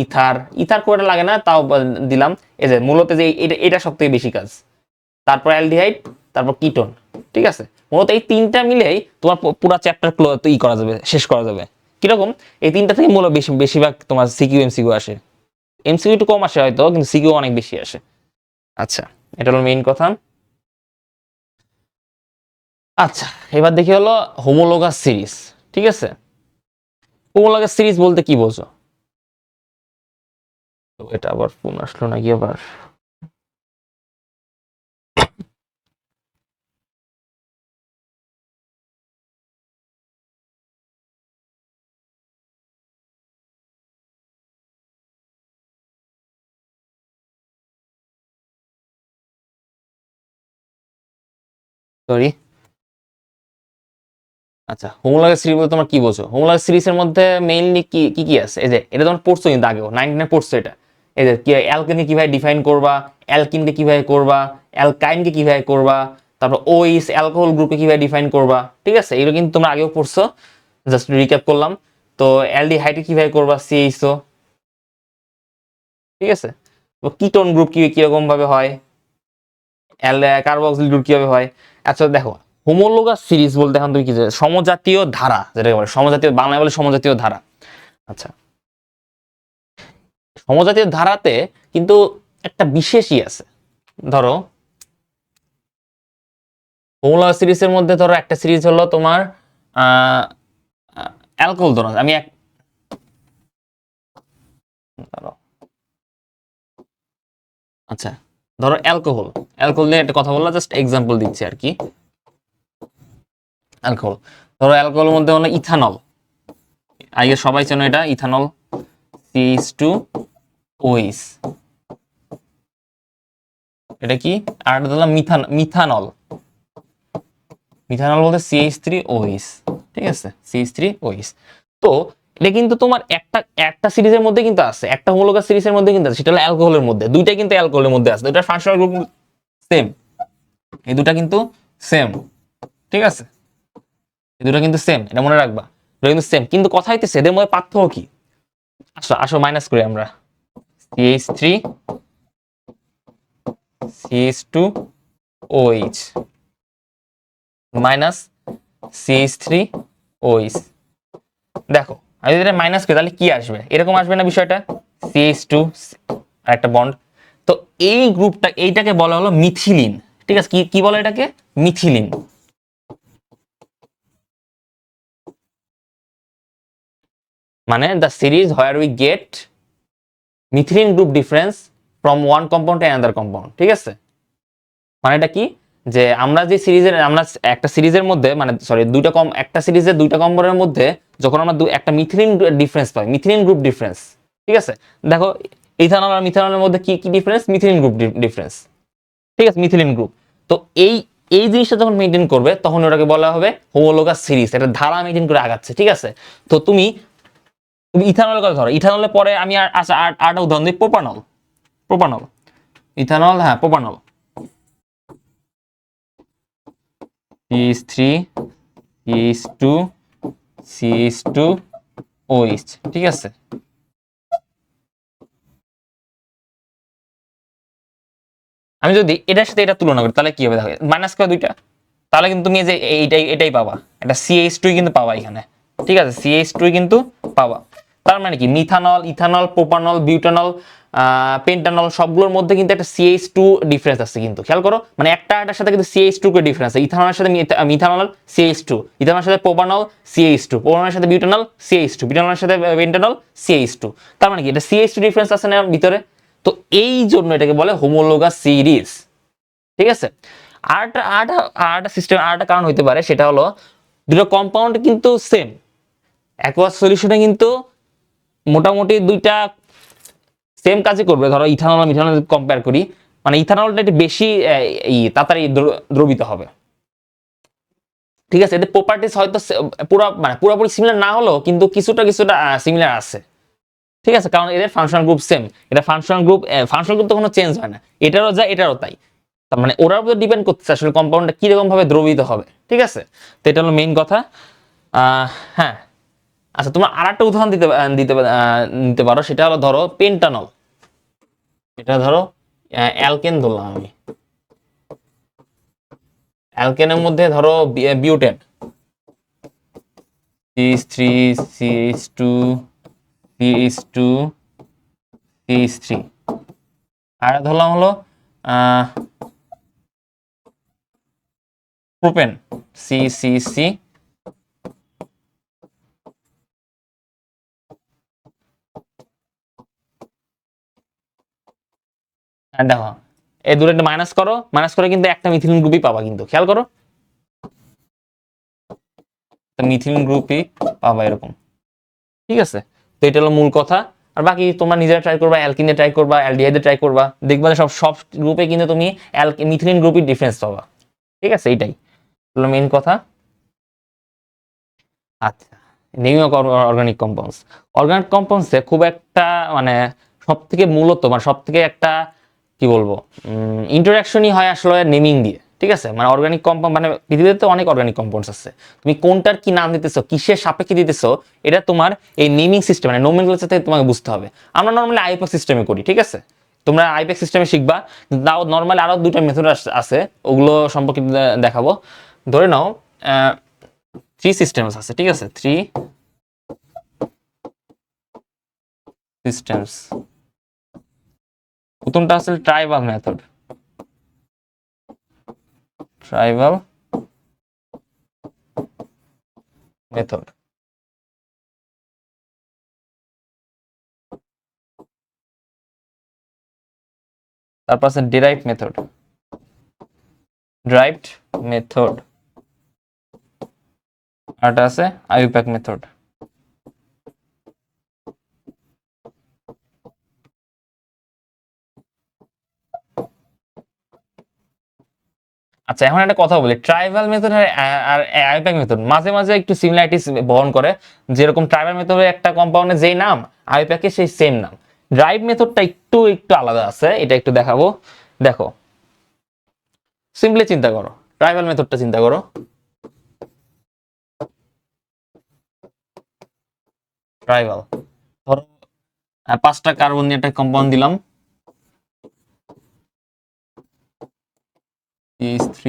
ইথার, ইথার খুব একটা লাগে না, তাও দিলাম। এই যে মূলত যে এটা সব থেকে বেশি কাজ, তারপর অ্যালডিহাইড, তারপর কিটোন, ঠিক আছে। মূলত এই তিনটা মিলেই তোমার পুরো চ্যাপ্টার ই করা যাবে, শেষ করা যাবে। কিরকম, এই তিনটা থেকে মূলত বেশিরভাগ তোমার সিকিউ এমসিকিউ আসে, এমসিকিউ একটু কম আসে হয়তো, কিন্তু সিকিউ অনেক বেশি আসে। আচ্ছা, এটা হলো মেইন কথা। আচ্ছা, এবার দেখি হলো হোমোলোগাস সিরিজ, ঠিক আছে। হোমোলোগাস সিরিজ বলতে কি বোঝো? তো এটা আবার ফোন আসলো নাকি আবার? সরি। আচ্ছা, হোমোলগাস সিরিজ বলতে তোমার কি বোঝো? হোমোলগাস সিরিজের মধ্যে মেইনলি কি কি কি আছে? এই যে এটা তোমার পড়ছো কিন্তু আগেও 99 পড়ছো এটা। এই যে কি অ্যালকেনকে কিভাবে ডিফাইন করবা, অ্যালকিনকে কিভাবে করবা, অ্যালকাইনকে কিভাবে করবা, তারপর ওইস অ্যালকোহল গ্রুপকে কিভাবে ডিফাইন করবা, ঠিক আছে, এগুলো কিন্তু তোমরা আগেও পড়ছো, জাস্ট রিক্যাপ করলাম। তো অ্যালডিহাইডকে কিভাবে করবা, CHO, ঠিক আছে। তো কিটোন গ্রুপ কি কিরকম ভাবে হয়, কার্বক্সিল গ্রুপ কিভাবে হয়। আচ্ছা দেখো, হোমোলোগাস সিরিজ বলতে এখন তুমি কি সমজাতীয় ধারা, যেটাকে বলে সমজাতীয়, বাংলায় বলে সমজাতীয় ধারা। আচ্ছা, সমজাতীয় ধারাতে কিন্তু একটা বিশেষই আছে। ধরো হোমোলোগাস সিরিজের মধ্যে ধরো একটা সিরিজ হলো তোমার অ্যালকোহল, ধরো আমি এক ধরো, আচ্ছা ধরো অ্যালকোহল, অ্যালকোহল নিয়ে একটা কথা বললাম, জাস্ট এক্সাম্পল দিচ্ছি আর কি। অ্যালকোহল, ধরো অ্যালকোহলের মধ্যে হলো ইথানল, আগে সবাই চেনো এটা, ইথানল CH2OH, এটা কি, আর দিলাম মিথানল, মিথানল বলতে CH3OH, ঠিক আছে, CH3OH। তো এটা কিন্তু তোমার একটা একটা সিরিজের মধ্যে কিন্তু আছে, একটা হোমোলোগাস সিরিজের মধ্যে কিন্তু আছে, সেটা হলো অ্যালকোহলের মধ্যে, দুইটাই কিন্তু অ্যালকোহলের মধ্যে আছে, দুইটার ফাংশনাল গ্রুপ সেম, এই দুটা কিন্তু সেম, ঠিক আছে, এই দুটা কিন্তু সেম, এটা মনে রাখবা, এটা কিন্তু সেম, কিন্তু কথা হইতেছে এদের মধ্যে পার্থক্য কি। আসো আসো মাইনাস করি আমরা, CH3 CH2OH মাইনাস CH3OH। দেখো আমি যদি এটা মাইনাস করি তাহলে কি আসবে, এরকম আসবে না বিষয়টা, CH2 আর একটা বন্ড। তো এই গ্রুপটা, এইটাকে বলা হলো মিথিলিন, ঠিক আছে, কি কি বলে এটাকে, মিথিলিন। মানে the series where we get methylene group difference from one compound to another compound, ঠিক আছে। মানে এটা কি, যে আমরা যে সিরিজের, আমরা একটা সিরিজের মধ্যে, মানে সরি দুইটা কম, একটা সিরিজের দুইটা কম্পাউন্ডের মধ্যে যখন আমরা একটা মিথিলিন ডিফারেন্স পাই, মিথিলিন গ্রুপ ডিফারেন্স, ঠিক আছে। দেখো ইথানল আর মিথানলের মধ্যে কি কি ডিফারেন্স, মিথিলিন গ্রুপ ডিফারেন্স, ঠিক আছে, মিথিলিন গ্রুপ। তো এই এই জিনিসটা যখন মেনটেন করবে তখন ওটাকে বলা হবে হোমোলোগাস সিরিজ, এটা ধারা মেনটেন করে আগাচ্ছে, ঠিক আছে। তো তুমি তুমি ইথানলের কথা ধরো, ইথানলের পরে আমি আর আচ্ছা আরেকটা উদাহরণ দিই, প্রোপানল, প্রোপানল, ইথানল, হ্যাঁ প্রোপানল, CH3 CH2 CH2OH, ঠিক আছে। আমি যদি এটার সাথে এটা তুলনা করি তাহলে কি হবে, দেখো মাইনাস করে দুইটা, তাহলে কিন্তু তুমি এই যে এইটাই এটাই পাবা, এটা CH2 কিন্তু পাবা এখানে, ঠিক আছে, CH2 কিন্তু পাবা। তার মানে কি, মিথানল, ইথানল, প্রোপানল, বিউটানল, পেন্টানল সবগুলোর মধ্যে কিন্তু একটা CH2 ডিফারেন্স আছে, কিন্তু খেয়াল করো, মানে একটা এটার সাথে কিন্তু CH2 করে ডিফারেন্স আছে, ইথানলের সাথে মিথানল CH2, ইথানলের সাথে প্রোপানল CH2, প্রোপানলের সাথে বিউটানল CH2, বিউটানলের সাথে পেন্টানল CH2। তার মানে কি, এটা CH2 ডিফারেন্স আছে না ভিতরে। তো এই জন্য এটাকে বলে হোমোলোগাস সিরিজ, ঠিক আছে। আরেকটা সিস্টেম, আরেকটা কারণ হইতে পারে, সেটা হলো দুটো কম্পাউন্ড কিন্তু সেম, অ্যাকুয়াস সলিউশনে কিন্তু মোটামুটি দুইটা সেম কাজই করবে। ধরো ইথানল আর মিথানল কম্পেয়ার করি, মানে ইথানলটা একটু বেশি তাড়াতাড়ি দ্রবীত হবে। ঠিক আছে, এদের প্রপার্টিস হয়তো পুরোপুরি সিমিলার না হলেও কিন্তু কিছুটা কিছুটা সিমিলার আছে। ঠিক আছে, কারণ এদের ফাংশনাল গ্রুপ সেম। এটা ফাংশনাল গ্রুপ তো কোনো চেঞ্জ হয় না, এটারও যা এটারও তাই। তার মানে ওরার উপর ডিপেন্ড করতেছে আসলে কম্পাউন্ডটা কিরকম ভাবে দ্রবীত হবে। ঠিক আছে, তো এটা হলো মেইন কথা। হ্যাঁ, আচ্ছা তোমার আর একটা উদাহরণ নিতে পারো, সেটা হলো ধরো পেন্টানল। এটা ধরো অ্যালকেন ধরলাম আমি, অ্যালকেনের মধ্যে ধরো butane, CH3 CH2 CH2 CH3, আর ধরলাম হলো প্রোপেন, CCC। দেখো এই দুটো একটা মাইনাস করো, মাইনাস করে কিন্তু একটা মিথিলিন গ্রুপই পাবা, কিন্তু খেয়াল করো মিথিলিন গ্রুপই পাবা এরকম। ঠিক আছে, তো এটা হলো মূল কথা। আর বাকি তোমরা নিজেরা ট্রাই করবা, অ্যালকিনে ট্রাই করবা, অ্যালডিহাইডে ট্রাই করবা, দেখবা যে সব সব গ্রুপে কিন্তু তুমি মিথিলিন গ্রুপই ডিফারেন্স পাবা। ঠিক আছে, এইটাই হলো মেইন কথা। আচ্ছা, নেমিং অর্গানিক কম্পাউন্ডস। অর্গানিক কম্পাউন্ডসে খুব একটা মানে সব থেকে মূলত মানে সব থেকে একটা কি বলবো ইন্টারাকশনই হয় আসলে নেমিং দিয়ে। ঠিক আছে, মানে অর্গানিক কম্পাউন্ড মানে পৃথিবীতে তো অনেক অর্গানিক কম্পাউন্ডস আছে, তুমি কোনটার কি নাম দিতেছো, কিসের সাপেক্ষে দিতেছো, এটা তোমার এই নেমিং সিস্টেম মানে নোমেনক্লেচার থেকে তোমাকে বুঝতে হবে। আমরা নর্মালি আইপ্যাক সিস্টেমে করি। ঠিক আছে, তোমরা আইপ্যাক সিস্টেমে শিখবা, তাও নর্মালি আরো দুটো মেথড আছে, ওগুলো সম্পর্কে দেখাবো। ধরে নাও থ্রি সিস্টেমস আছে। ঠিক আছে, থ্রি সিস্টেমস। প্রথমটা আছে ট্রাইবাল মেথড, ট্রাইবাল মেথড। তারপর আছে ডিরাইভড মেথড, ডিরাইভড মেথড। আরটা আছে আইউপ্যাক মেথড। আচ্ছা, এখন একটা কথা বলি, ট্রাইবাল মেথড আর আইউপ্যাক মেথড মাঝে মাঝে একটু সিমিলারিটিস বহন করে। যেরকম ট্রাইবাল মেথডে একটা কম্পাউন্ডের যেই নাম, আইউপ্যাকে সেই সেম নাম। ড্রাইভ মেথডটা একটু একটু আলাদা আছে, এটা একটু দেখাবো। দেখো সিম্পলি চিন্তা করো, ট্রাইবাল মেথডটা চিন্তা করো। ট্রাইবাল ধরো 5টা কার্বন নিয়ে একটা কম্পাউন্ড দিলাম, CH3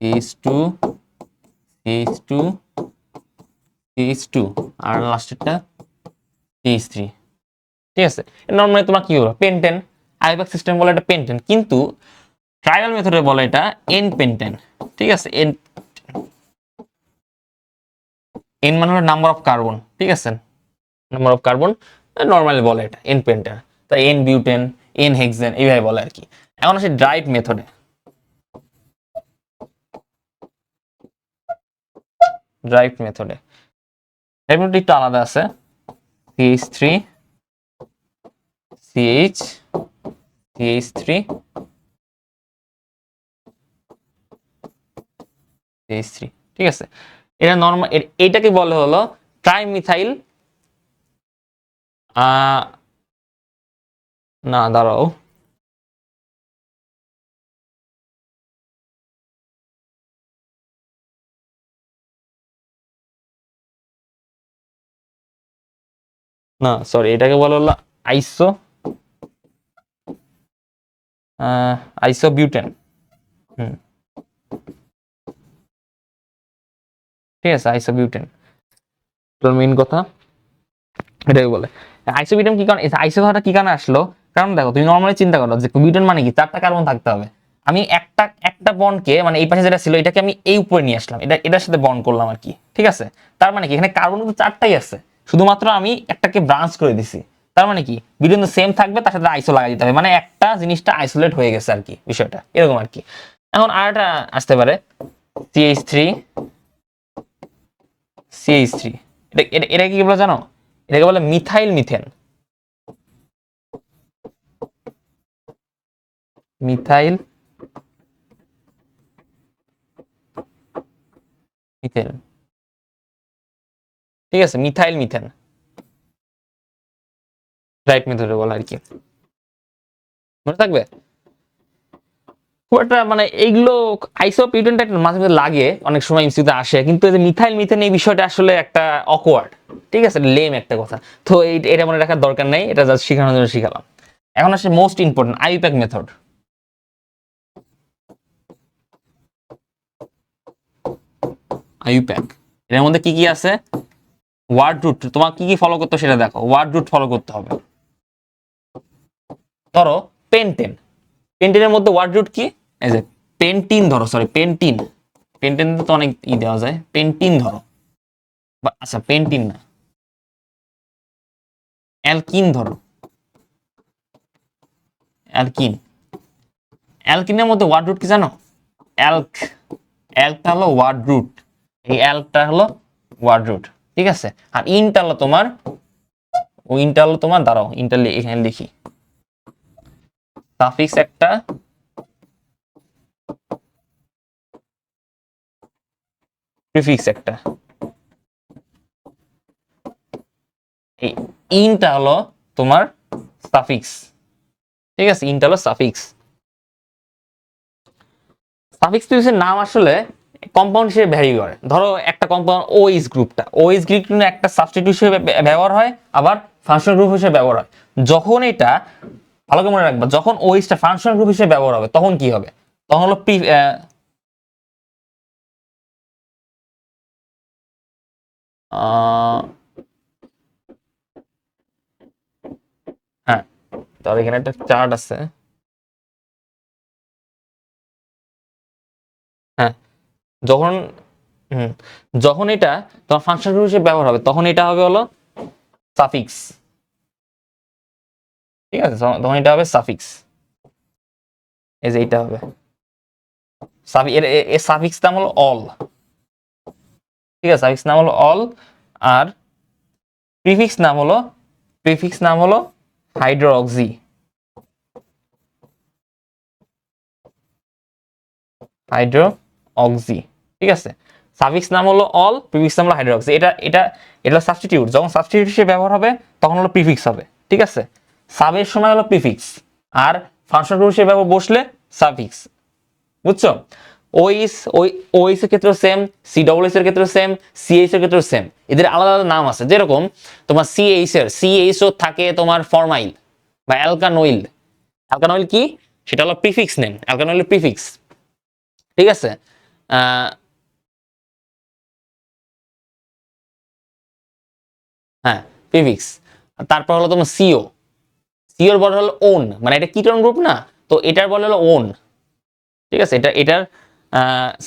CH2 CH2 CH2 আর লাস্টেরটা CH3। ঠিক আছে, নর্মালি তোমার কি হলো পেন্টেন, আইপ্যাক সিস্টেম বলে এটা পেন্টেন, কিন্তু ট্রাইবাল মেথডে বলে এটা এন পেন্টেন। ঠিক আছে, এন এন মানে হলো নাম্বার অফ কার্বন। ঠিক আছে, নাম্বার অফ কার্বন, নর্মালি বলে এটা এন পেন্টেন। তাই এন বিউটেন, এন হেক্সেন এইভাবে বলে আর কি। এখন আসে ড্রাইভ মেথডে। ড্রাইভ মেথডে একটু আলাদা আছে, CH3 CH CH3 CH3। ঠিক আছে, এটা নরমাল, এটাকে বলে হলো ট্রাইমিথাইল না দাঁড়াও, না সরি, এটাকে বলা হলো আইসো আইসোবিউটেন। হুম, ঠিক আছে, আইসোবিউটেন তোর মেইন কথা এটাই বলে। আইসোবিউটেন কি কারণ, আইসো কথাটা কি কারণে আসলো, কারণ দেখো তুমি নর্মালি চিন্তা করো যে বিউটেন মানে কি 4টা কার্বন থাকতে হবে। আমি একটা একটা বন্ডকে মানে এই পাশে যেটা ছিল এটাকে আমি এই উপরে নিয়ে আসলাম, এটার সাথে বন্ড করলাম আর কি। ঠিক আছে, তার মানে কি এখানে কার্বন কিন্তু 4টাই আছে, শুধুমাত্র আমি একটাকে ব্রাঞ্চ করে দিছি। তার মানে কি বিদ্যুৎ সেম থাকবে, তার সাথে আইসো লাগাই দিতে হবে, মানে একটা জিনিসটা আইসোলেট হয়ে গেছে আর কি, বিষয়টা এরকম আর কি। এখন আরেকটা আসতে পারে CH3 CH3, এটা কি বলে জানো? এটাকে বলে মিথাইল মিথেন। মিথাইল মিথেন, ঠিক আছে, মিথাইল মিথেন রাইট মেথডে বলা আর কি, মনে থাকবে। মানে এইগুলো আইসোপিউটেনটা মাঝে মাঝে লাগে, অনেক সময় এমসিকিউতে আসে, কিন্তু এই যে মিথাইল মিথেন এই বিষয়টা আসলে একটা অকওয়ার্ড, ঠিক আছে, লেম একটা কথা, তো এটা মনে রাখার দরকার নেই, এটা জাস্ট শেখানোর জন্য শিখালাম। এখন আসে মোস্ট ইম্পর্টেন্ট আইইউপ্যাক মেথড। আইইউপ্যাক এর মধ্যে কি কি আছে? ওয়ার্ড রুট, তোমার কি কি ফলো করতে সেটা দেখো, ওয়ার্ড রুট ফলো করতে হবে। ধরো পেন্টেন, পেন্টেনের মধ্যে ওয়ার্ড রুট কি? এই যে পেন্টিন ধরো, সরি পেন্টিন, পেন্টেন তো অনেক দেওয়া যায়, পেন্টিন ধরো, আচ্ছা পেন্টিন না, অ্যালকিন ধরো, অ্যালকিন, অ্যালকিনের মধ্যে ওয়ার্ড রুট কি জানো? অ্যালক, অ্যালকটা হলো ওয়ার্ড রুট, এই অ্যালকটা হলো ওয়ার্ড রুট, ঠিক আছে। আর ইনটা হলো তোমার, ও ইনটা হলো তোমার, দাঁড়াও ইনটা এখানে লিখি, সাফিক্স একটা, প্রিফিক্স একটা, এই ইনটা হলো তোমার সাফিক্স, ঠিক আছে, ইনটা হলো সাফিক্স। সাফিক্স প্রিফিক্সের নাম আসলে কম্পাউন্ড হিসেবে ভ্যারি করে। ধরো একটা কম্পাউন্ড ওইস গ্রুপটা, ওইস গ্রুপ কিন্তু একটা সাবস্টিটিউট হিসেবে ব্যবহার হয়, আবার ফাংশনাল গ্রুপ হিসেবে ব্যবহার হয়। যখন এটা, ভালো করে মনে রাখবা, যখন ওইসটা ফাংশনাল গ্রুপ হিসেবে ব্যবহার হবে তখন কি হবে? তখন হলো হ্যাঁ, তাহলে এখানে একটা চার্ট আছে, হ্যাঁ, যখন হুম যখন এটা তোমার ফাংশন গ্রুপ হিসেবে ব্যবহার হবে তখন এটা হবে হলো সাফিক্স, ঠিক আছে, তখন এটা হবে সাফিক্স, এই যে এটা হবে এর সাফিক্স নাম হলো অল, ঠিক আছে, সাফিক্স নাম হলো অল, আর প্রিফিক্স নাম হলো, প্রিফিক্স নাম হলো হাইড্রোক্সি, হাইড্রোক্সি, ঠিক আছে, সাফিক্স নাম হলো অল, প্রিফিক্স নাম হলো হাইড্রোক্সি। এটা এটা এটা সাবস্টিটিউট, যখন সাবস্টিটিউট হিসেবে ব্যবহার হবে তখন হলো প্রিফিক্স হবে, ঠিক আছে, সাবের সময় হলো প্রিফিক্স, আর ফাংশন গ্রুপ হিসেবে বসলে সাফিক্স, বুঝছো? ওইস, ওইস এর ক্ষেত্রে সেম, সি ডবল এস এর ক্ষেত্রে সেম, সিএইচ এর ক্ষেত্রে সেম, এদের আলাদা আলাদা নাম আছে। যেরকম তোমার সিএইচ এর সিএইচও থাকে তোমার ফরমাইল বা অ্যালকানোইল, অ্যালকানোইল কি? সেটা হলো প্রিফিক্স নেম, অ্যালকানোইল প্রিফিক্স, ঠিক আছে। হ্যাঁ, প্রিফিক্স। তারপর হলো তোমার সিও, সিওর বলে হলো ওন, মানে এটা কিটোন গ্রুপ না, তো এটার বলে হলো ওন, ঠিক আছে, এটার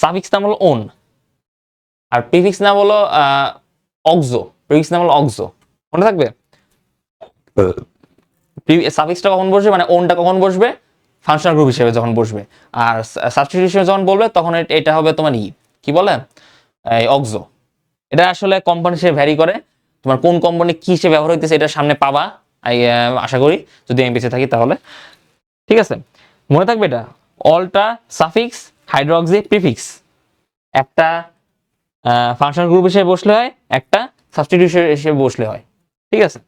সাফিক্স নাম হলো ওন, আর প্রিফিক্স নাম হলো অক্সো, প্রিফিক্স নাম হলো অক্সো, মনে থাকবে। সাফিক্সটা কখন বসবে, মানে ওনটা কখন বসবে? ফাংশনাল গ্রুপ হিসেবে যখন বসবে, আর সাবস্টিটিউট হিসেবে যখন বলবে তখন এটা হবে তোমার কি বলে, এই অক্সো। এটা আসলে কোম্পানি হিসেবে ভ্যারি করে, তোমার কোন কোম্পানি কি হিসেবে ব্যবহার হইতেছে এটা সামনে পাবা, আশা করি, যদি আমি বেঁচে থাকি তাহলে, ঠিক আছে, মনে থাকবে এটা। অলটা সাফিক্স, হাইড্রোক্সি প্রিফিক্স, একটা ফাংশনাল গ্রুপ হিসেবে বসলে হয়, একটা সাবস্টিটিউট হিসেবে বসলে হয়, ঠিক আছে।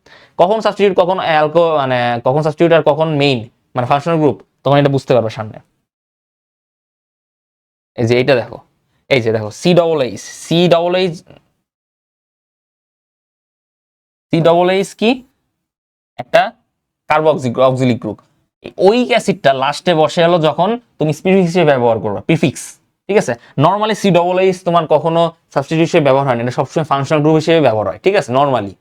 কখন সাবস্টিটিউট, কখন অ্যালকো, মানে কখন সাবস্টিটিউট আর কখন মেইন, মানে ফাংশনাল গ্রুপ, তখন এটা বুঝতে পারবে সামনে। এই যে এটা দেখো, এই যে দেখো C double H, C double H, C double H কি? একটা কার্বক্সিলিক গ্রুপ। ওই অ্যাসিডটা লাস্টে বসে হলো যখন তুমি প্রিফিক্স হিসেবে ব্যবহার করবে, প্রিফিক্স, ঠিক আছে। নরমালি সি ডবল এইচ তোমার কখনো সাবস্টিটিউট হিসেবে ব্যবহার হয় না, এটা সবসময় ফাংশনাল গ্রুপ হিসেবে ব্যবহার হয়, ঠিক আছে, নরমালি।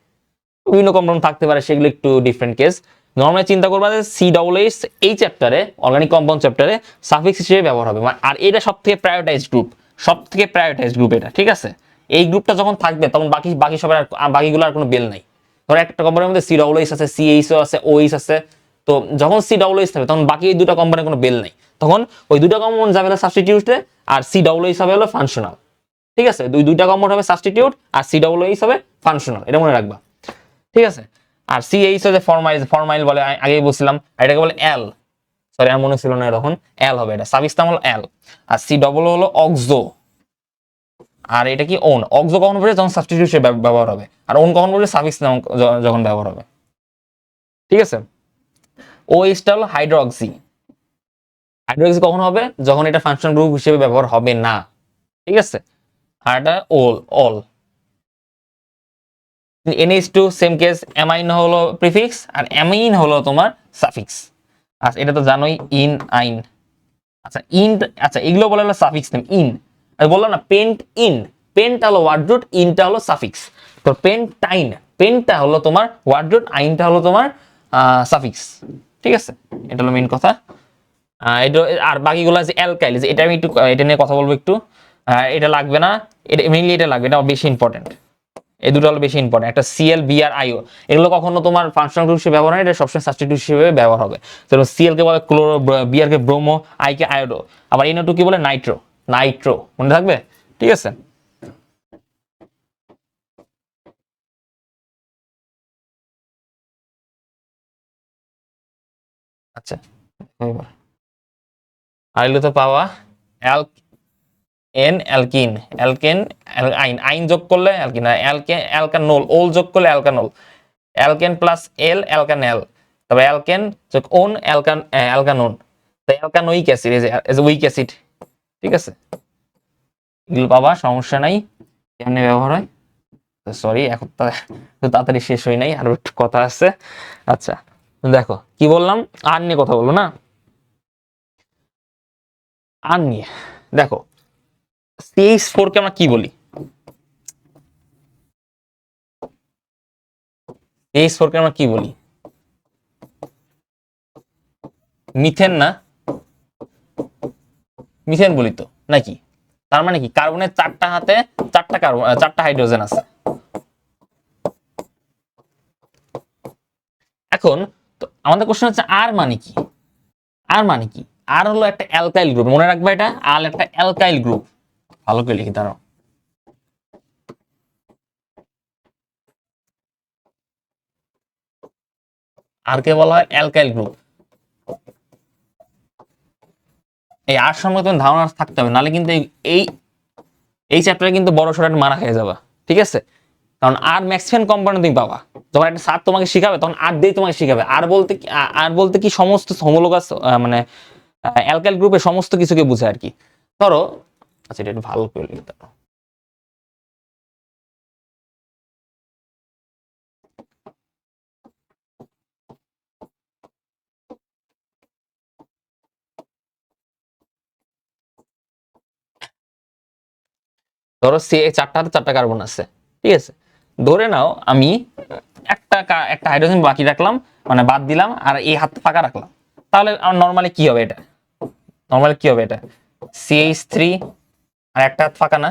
বিভিন্ন কম্পাউন্ড থাকতে পারে, সেগুলো একটু ডিফারেন্ট কেস। নরমালি চিন্তা করবা যে সি ডবল এইচ এই চ্যাপ্টারে, অর্গানিক কম্পাউন্ড চ্যাপ্টারে সাফিক্স হিসেবে ব্যবহার হবে, আর এটা সব থেকে প্রায়োরিটাইজ গ্রুপ, সব থেকে প্রায়োরিটাইজ গ্রুপ এটা, ঠিক আছে। এই গ্রুপটা যখন থাকবে তখন বাকি বাকি সবার বাকিগুলো আর কোনো বেল নাই, ধরো একটা কোম্পানির মধ্যে COOH আছে, CH আছে, OH আছে। তো যখন COOH থাকবে তখন বাকি এই দুটো কোম্পানির কোনো বেল নাই, তখন ওই দুটো কম্পাউন্ড যাবে হলো সাবস্টিটিউটে, আর COOH হবে হলো ফাংশনাল। ঠিক আছে, দুইটা কম্পাউন্ড হবে সাবস্টিটিউট আর COOH হবে ফাংশনাল, এটা মনে রাখবা। ঠিক আছে, আর CH হচ্ছে ফরমাইল, ফরমাইল বলে আগেই বলছিলাম, আর এটাকে বলে এল, সরি আমার মনে ছিল না তখন, এল হবে, এটা সাফিক্স নাম হলো এল। আর C হলো অক্সো, আর এটা কি ওন। অক্সো কখন বলবে যখন সাবস্টিটিউট ব্যবহার হবে, আর ওন কখন বলবে সাফিক্স নাম যখন ব্যবহার হবে। ঠিক আছে, OH হলো হাইড্রোক্সি। হাইড্রোক্সি কখন হবে, যখন এটা ফাংশন গ্রুপ হিসেবে ব্যবহার হবে না। ঠিক আছে, আর এটা all, all. NH2 same case, amine হলো প্রিফিক্স আর অ্যামিন হলো তোমার সাফিক্স। আচ্ছা এটা তো জানোই, ইন, আইন। আচ্ছা ইন, আচ্ছা এগুলো বলে হলো সাফিক্স নেম, ইন। আমি বললাম না পেন্ট ইন, পেন্টটা হলো ওয়ার্ড রুট, ইনটা হলো সাফিক্স। তো পেন্টাইন, পেনটা হলো তোমার ওয়ার্ড রুট, আইনটা হলো তোমার সাফিক্স। ঠিক আছে, এটা হলো মেইন কথা। এটা আর বাকিগুলো আছে অ্যালকাইল, এটা আমি একটু এটা নিয়ে কথা বলবো একটু। এটা লাগবে না, এটা মেইনলি এটা লাগবে, এটা বেশি ইম্পর্টেন্ট। এই দুটো হলো বেশি ইম্পর্টেন্ট। একটা Cl, Br, IO, এগুলো কখনো তোমার ফাংশনাল গ্রুপ হিসেবে ব্যবহার হয়, এটা সবসময় সাবস্টিটিউট হিসেবে ব্যবহার হবে। তো Cl কে বলে chloro, Br K bromo, I K iodo, আবার NO2 কি বলে নাইট্রো, নাইট্রো মনে থাকবে। ঠিক আছে, আচ্ছা এবার আর এগুলো তো পাওয়া, অ্যাল, এন অ্যালকিন, অ্যালকেন, আইন, আইন যোগ করলে অ্যালকিন, অ্যালকেন অ্যালকানোল, ওল যোগ করলে অ্যালকানোল, অ্যালকেন প্লাস এল অ্যালকানেল, তবে অ্যালকেন যোগ ওন অ্যালকানোন, তো অ্যালকানোইক অ্যাসিড এজ উইক অ্যাসিড। ঠিক আছে, এগুলো পাবা, সমস্যা নাই। কেমনে ব্যবহার হয়, সরি এখন তো তাড়াতাড়ি শেষ হয় নাই, আরো একটু কথা আছে। আচ্ছা দেখো কি বললাম, আর নিয়ে কথা বলবো না, আর নিয়ে দেখো CH4 কে আমরা কি বলি, CH4 কে আমরা কি বলি, মিথেন না, মিথেন বলি তো নাকি। তার মানে কি, কার্বনের চারটা হাতে চারটা কার্বন, চারটা হাইড্রোজেন আছে। এখন তো আমাদের কোশ্চেন হচ্ছে আর মানে কি, আর মানে কি, আর হলো একটা অ্যালকাইল গ্রুপ, মনে রাখবে এটা, আর একটা অ্যালকাইল গ্রুপ, ভালো করে লিখি দাঁড়াও। আর কে বলা হয় অ্যালকাইল গ্রুপ। এই আর সম্পর্কে তোমার ধারণা থাকতে হবে, নাহলে কিন্তু এই এই চ্যাপ্টারে কিন্তু বড় সড় একটা মারা খেয়ে যাবা। ঠিক আছে, কারণ আর ম্যাক্সিমাম কম্পাউন্ড তুমি পাবা, যখন একটা স্যার তোমাকে শিখাবে তখন আর দিয়ে তোমাকে শিখাবে। আর বলতে কি, আর বলতে কি সমস্ত হোমোলোগাস মানে অ্যালকাইল গ্রুপের সমস্ত কিছুকে বুঝে আর কি। ধরো, আচ্ছা এটা একটু ভালো করে লিখতে পারো। ধরো সে চারটা হাতে চারটা কার্বন আছে। ঠিক আছে, ধরে নাও আমি একটা একটা হাইড্রোজেন বাকি রাখলাম, মানে বাদ দিলাম, আর এই হাত ফাঁকা রাখলাম, তাহলে আমার নর্মালি কি হবে, এটা নর্মালি কি হবে, এটা CH3, আর একটা হাত ফাঁকা না,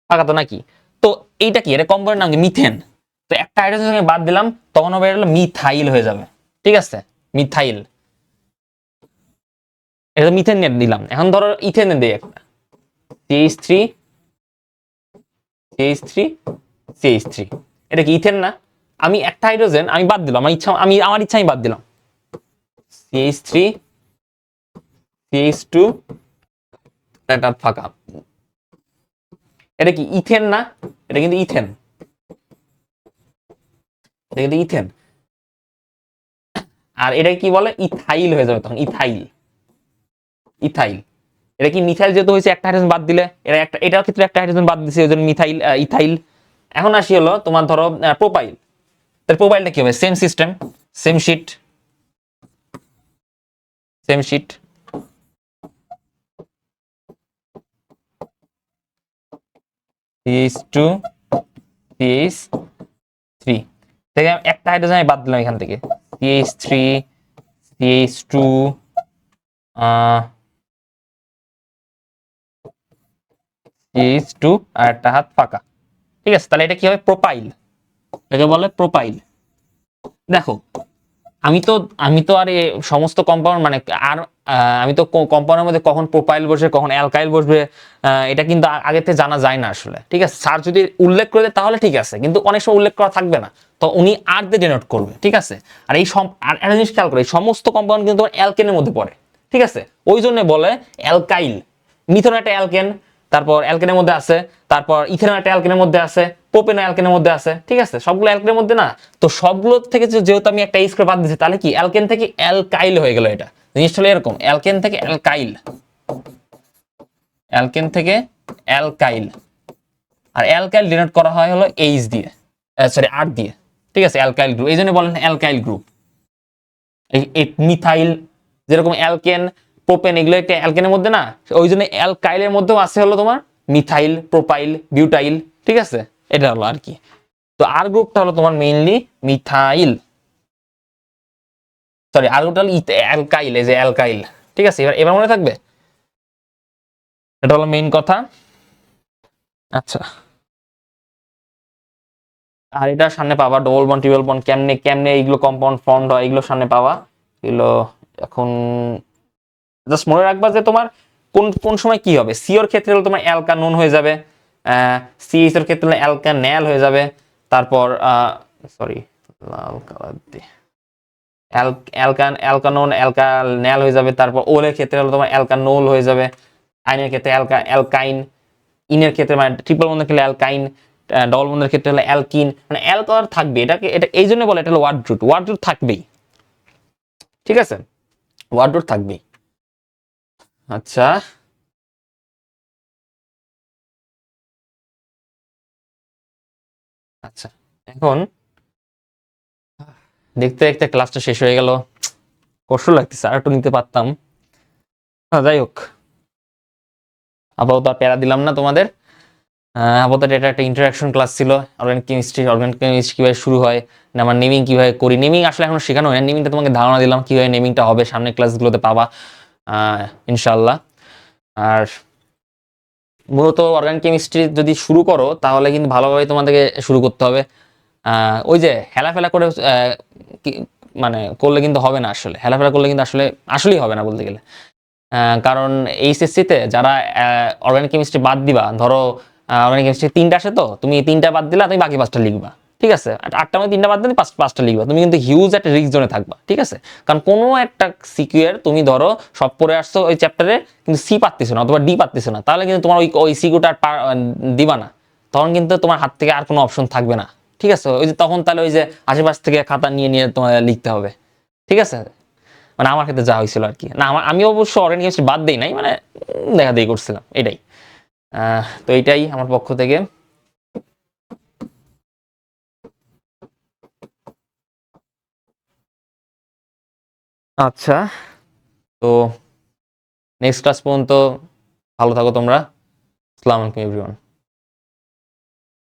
ফাঁকা তো নাকি। তো এইটা কি, এটা কম্পাউন্ডের নাম কি, মিথেন। তো একটা হাইড্রোজেন বাদ দিলাম, তখন হবে এটা হলো মিথাইল হয়ে যাবে। ঠিক আছে, মিথাইল, এটা মিথেন নিয়ে দিলাম। এখন ধরো ইথেনে দিই একটা, CH3, CH3, CH3, এটা কি ইথেন না। আমি একটা হাইড্রোজেন আমি বাদ দিলাম, আমার ইচ্ছা, আমি আমার ইচ্ছা আমি বাদ দিলাম, CH3, CH2, একটা ফাঁকা, এটা কি ইথেন না, এটা কিন্তু ইথেন, এটা কিন্তু ইথেন। আর এটা কি বলে, ইথাইল হয়ে যাবে তখন, ইথাইল, ইথাইল। এটা কি মিথাইল যেহেতু হয়েছে একটা হাইড্রোজেন বাদ দিলে, এটা একটা, এটার ক্ষেত্রে একটা হাইড্রোজেন বাদ দিছে, ওই জন্য মিথাইল, ইথাইল। এখন আসি হলো তোমার ধরো প্রোপাইল, তাহলে প্রোপাইলটা কি হবে, same system, same sheet, same sheet. CH2, CH3 থেকে একটা হাইড্রোজেন আমি বাদ দিলাম এখান থেকে, CH3, CH2, CH2, আর একটা হাত ফাঁকা। ঠিক আছে, তাহলে এটা কি হবে, প্রোপাইল। এটাকে বলে প্রোপাইল। দেখো আমি তো আর সমস্ত কম্পাউন্ড মানে আর আমি তো কম্পাউন্ডের মধ্যে কখন প্রোপাইল বসবে কখন অ্যালকাইল বসবে এটা কিন্তু আগে থেকে জানা যায় না আসলে, ঠিক আছে। স্যার যদি উল্লেখ করে দেয় তাহলে ঠিক আছে, কিন্তু অনেক সময় উল্লেখ করা থাকবে না, তো উনি আর দিয়ে ডিনোট করবে, ঠিক আছে। আর আর একটা জিনিস খেয়াল করে, এই সমস্ত কম্পাউন্ড কিন্তু তোমার অ্যালকেনের মধ্যে পড়ে, ঠিক আছে। ওই জন্য বলে অ্যালকাইল। মিথেন একটা অ্যালকেন, তারপর অ্যালকেনের মধ্যে আছে, তারপর ইথেনল একটা অ্যালকেনের মধ্যে আছে, প্রোপেন অ্যালকেনের মধ্যে আছে, ঠিক আছে। সবগুলো অ্যালকেনের মধ্যে না, তো সবগুলো থেকে যেহেতু আমি একটা স্কোয়ার বাদ দিচ্ছি, তাহলে কি অ্যালকেন থেকে অ্যালকাইল হয়ে গেল। এটা জিনিসটা হলো এরকম, অ্যালকেন থেকে অ্যালকাইল, অ্যালকেন থেকে অ্যালকাইল। আর অ্যালকাইল ডিনোট করা হয় হলো এইচ দিয়ে, সরি আর দিয়ে, ঠিক আছে। অ্যালকাইল গ্রুপ, এই জন্য বলেন অ্যালকাইল গ্রুপ। এই মিথাইল যেরকম অ্যালকেন প্রোপেন এগুলো একটা অ্যালকেনের মধ্যে না, ওই জন্য অ্যালকাইলের মধ্যেও আছে হলো তোমার মিথাইল, প্রোপাইল, বিউটাইল, ঠিক আছে। এটা হলো আর কি। তো আর গ্রুপটা হলো তোমার মেইনলি মিথাইল, সরি আর গ্রুপটা হলো অ্যালকাইল, এই যে অ্যালকাইল, ঠিক আছে। এবার এবার মনে থাকবে, এটা হলো মেইন কথা। আচ্ছা, আর এটা সামনে পাবা ডবল বন্ড ট্রিপল বন্ড কেমনে কেমনে এইগুলো কম্পাউন্ড ফর্ম হয়, এগুলো সামনে পাবা এগুলো। এখন জাস্ট মনে রাখবা যে তোমার কোন কোন সময় কি হবে। সিওর ক্ষেত্রে হলো তোমার অ্যালকানোন হয়ে যাবে, সিএইচ এর ক্ষেত্রে হলো অ্যালকানেল হয়ে যাবে, তারপর সরি লাল কালার দিয়ে অ্যালকানোন অ্যালকানেল হয়ে যাবে, তারপর ওল এর ক্ষেত্রে হলো তোমার অ্যালকানোল হয়ে যাবে, আইনের ক্ষেত্রে অ্যালকাইন, ইনের ক্ষেত্রে মানে ট্রিপল বন্ডের ক্ষেত্রে অ্যালকাইন, ডবল বন্ডের ক্ষেত্রে হলো অ্যালকিন, মানে অ্যালকার থাকবে। এটাকে এটা এই জন্য বলে এটা হলো ওয়ার্ড রুট থাকবেই, ঠিক আছে। ওয়ার্ড রুট থাকবেই। আচ্ছা, আচ্ছা এখন দেখতে দেখতে ক্লাসটা শেষ হয়ে গেল, কষ্ট লাগতেছে, আর একটু নিতে পারতাম। যাই হোক, আপাতত আর প্যারা দিলাম না তোমাদের। আপাতত এটা একটা ইন্টারাকশন ক্লাস ছিল। অর্গানিক কেমিস্ট্রি কিভাবে শুরু হয়, আমার নেমিং কিভাবে করি, নেমিং আসলে এখন শেখানো হয় না, নেমিংটা তোমাকে ধারণা দিলাম কিভাবে নেমিংটা হবে, সামনের ক্লাসগুলোতে পাবা ইনশাল্লাহ। আর মূলত অর্গানিক কেমিস্ট্রি যদি শুরু করো তাহলে কিন্তু ভালোভাবে তোমাদেরকে শুরু করতে হবে। ওই যে হেলাফেলা করে মানে করলে কিন্তু হবে না, আসলে হেলাফেলা করলে কিন্তু আসলে আসলেই হবে না বলতে গেলে। কারণ এইচএসসি-তে যারা অর্গানিক কেমিস্ট্রি বাদ দিবা, ধরো অর্গানিক কেমিস্ট্রি 3টা আসে, তো তুমি 3টা বাদ দিলা, তুমি বাকি 5টা লিখবা, ঠিক আছে। 8টার মধ্যে 3টা বাদ দিলে 5টা লিখবা, তুমি কিন্তু হিউজ একটা রিস্ক জোনে থাকবা, ঠিক আছে। কারণ কোনো একটা সিকিউর তুমি ধরো সব পড়ে আসছো ওই চ্যাপ্টারে, কিন্তু সি পারতেছো না অথবা ডি পারতেছো না, তাহলে কিন্তু তোমার ওই সিকিউরটা দিবা না, তখন কিন্তু তোমার হাত থেকে আর কোনো অপশন থাকবে না, ঠিক আছে। ওই যে তখন তাহলে ওই যে আশেপাশ থেকে খাতা নিয়ে নিয়ে তোমার লিখতে হবে, ঠিক আছে। মানে আমার ক্ষেত্রে যা হয়েছিল আর কি। না আমি অবশ্য অর্গানিক কেমিস্ট্রি বাদ দিই নাই, মানে দেখা দেখি করছিলাম এটাই। তো এইটাই আমার পক্ষ থেকে। আচ্ছা, তো নেক্সট ক্লাস পর্যন্ত ভালো থাকো তোমরা। আসসালামু আলাইকুম এভরিওয়ান।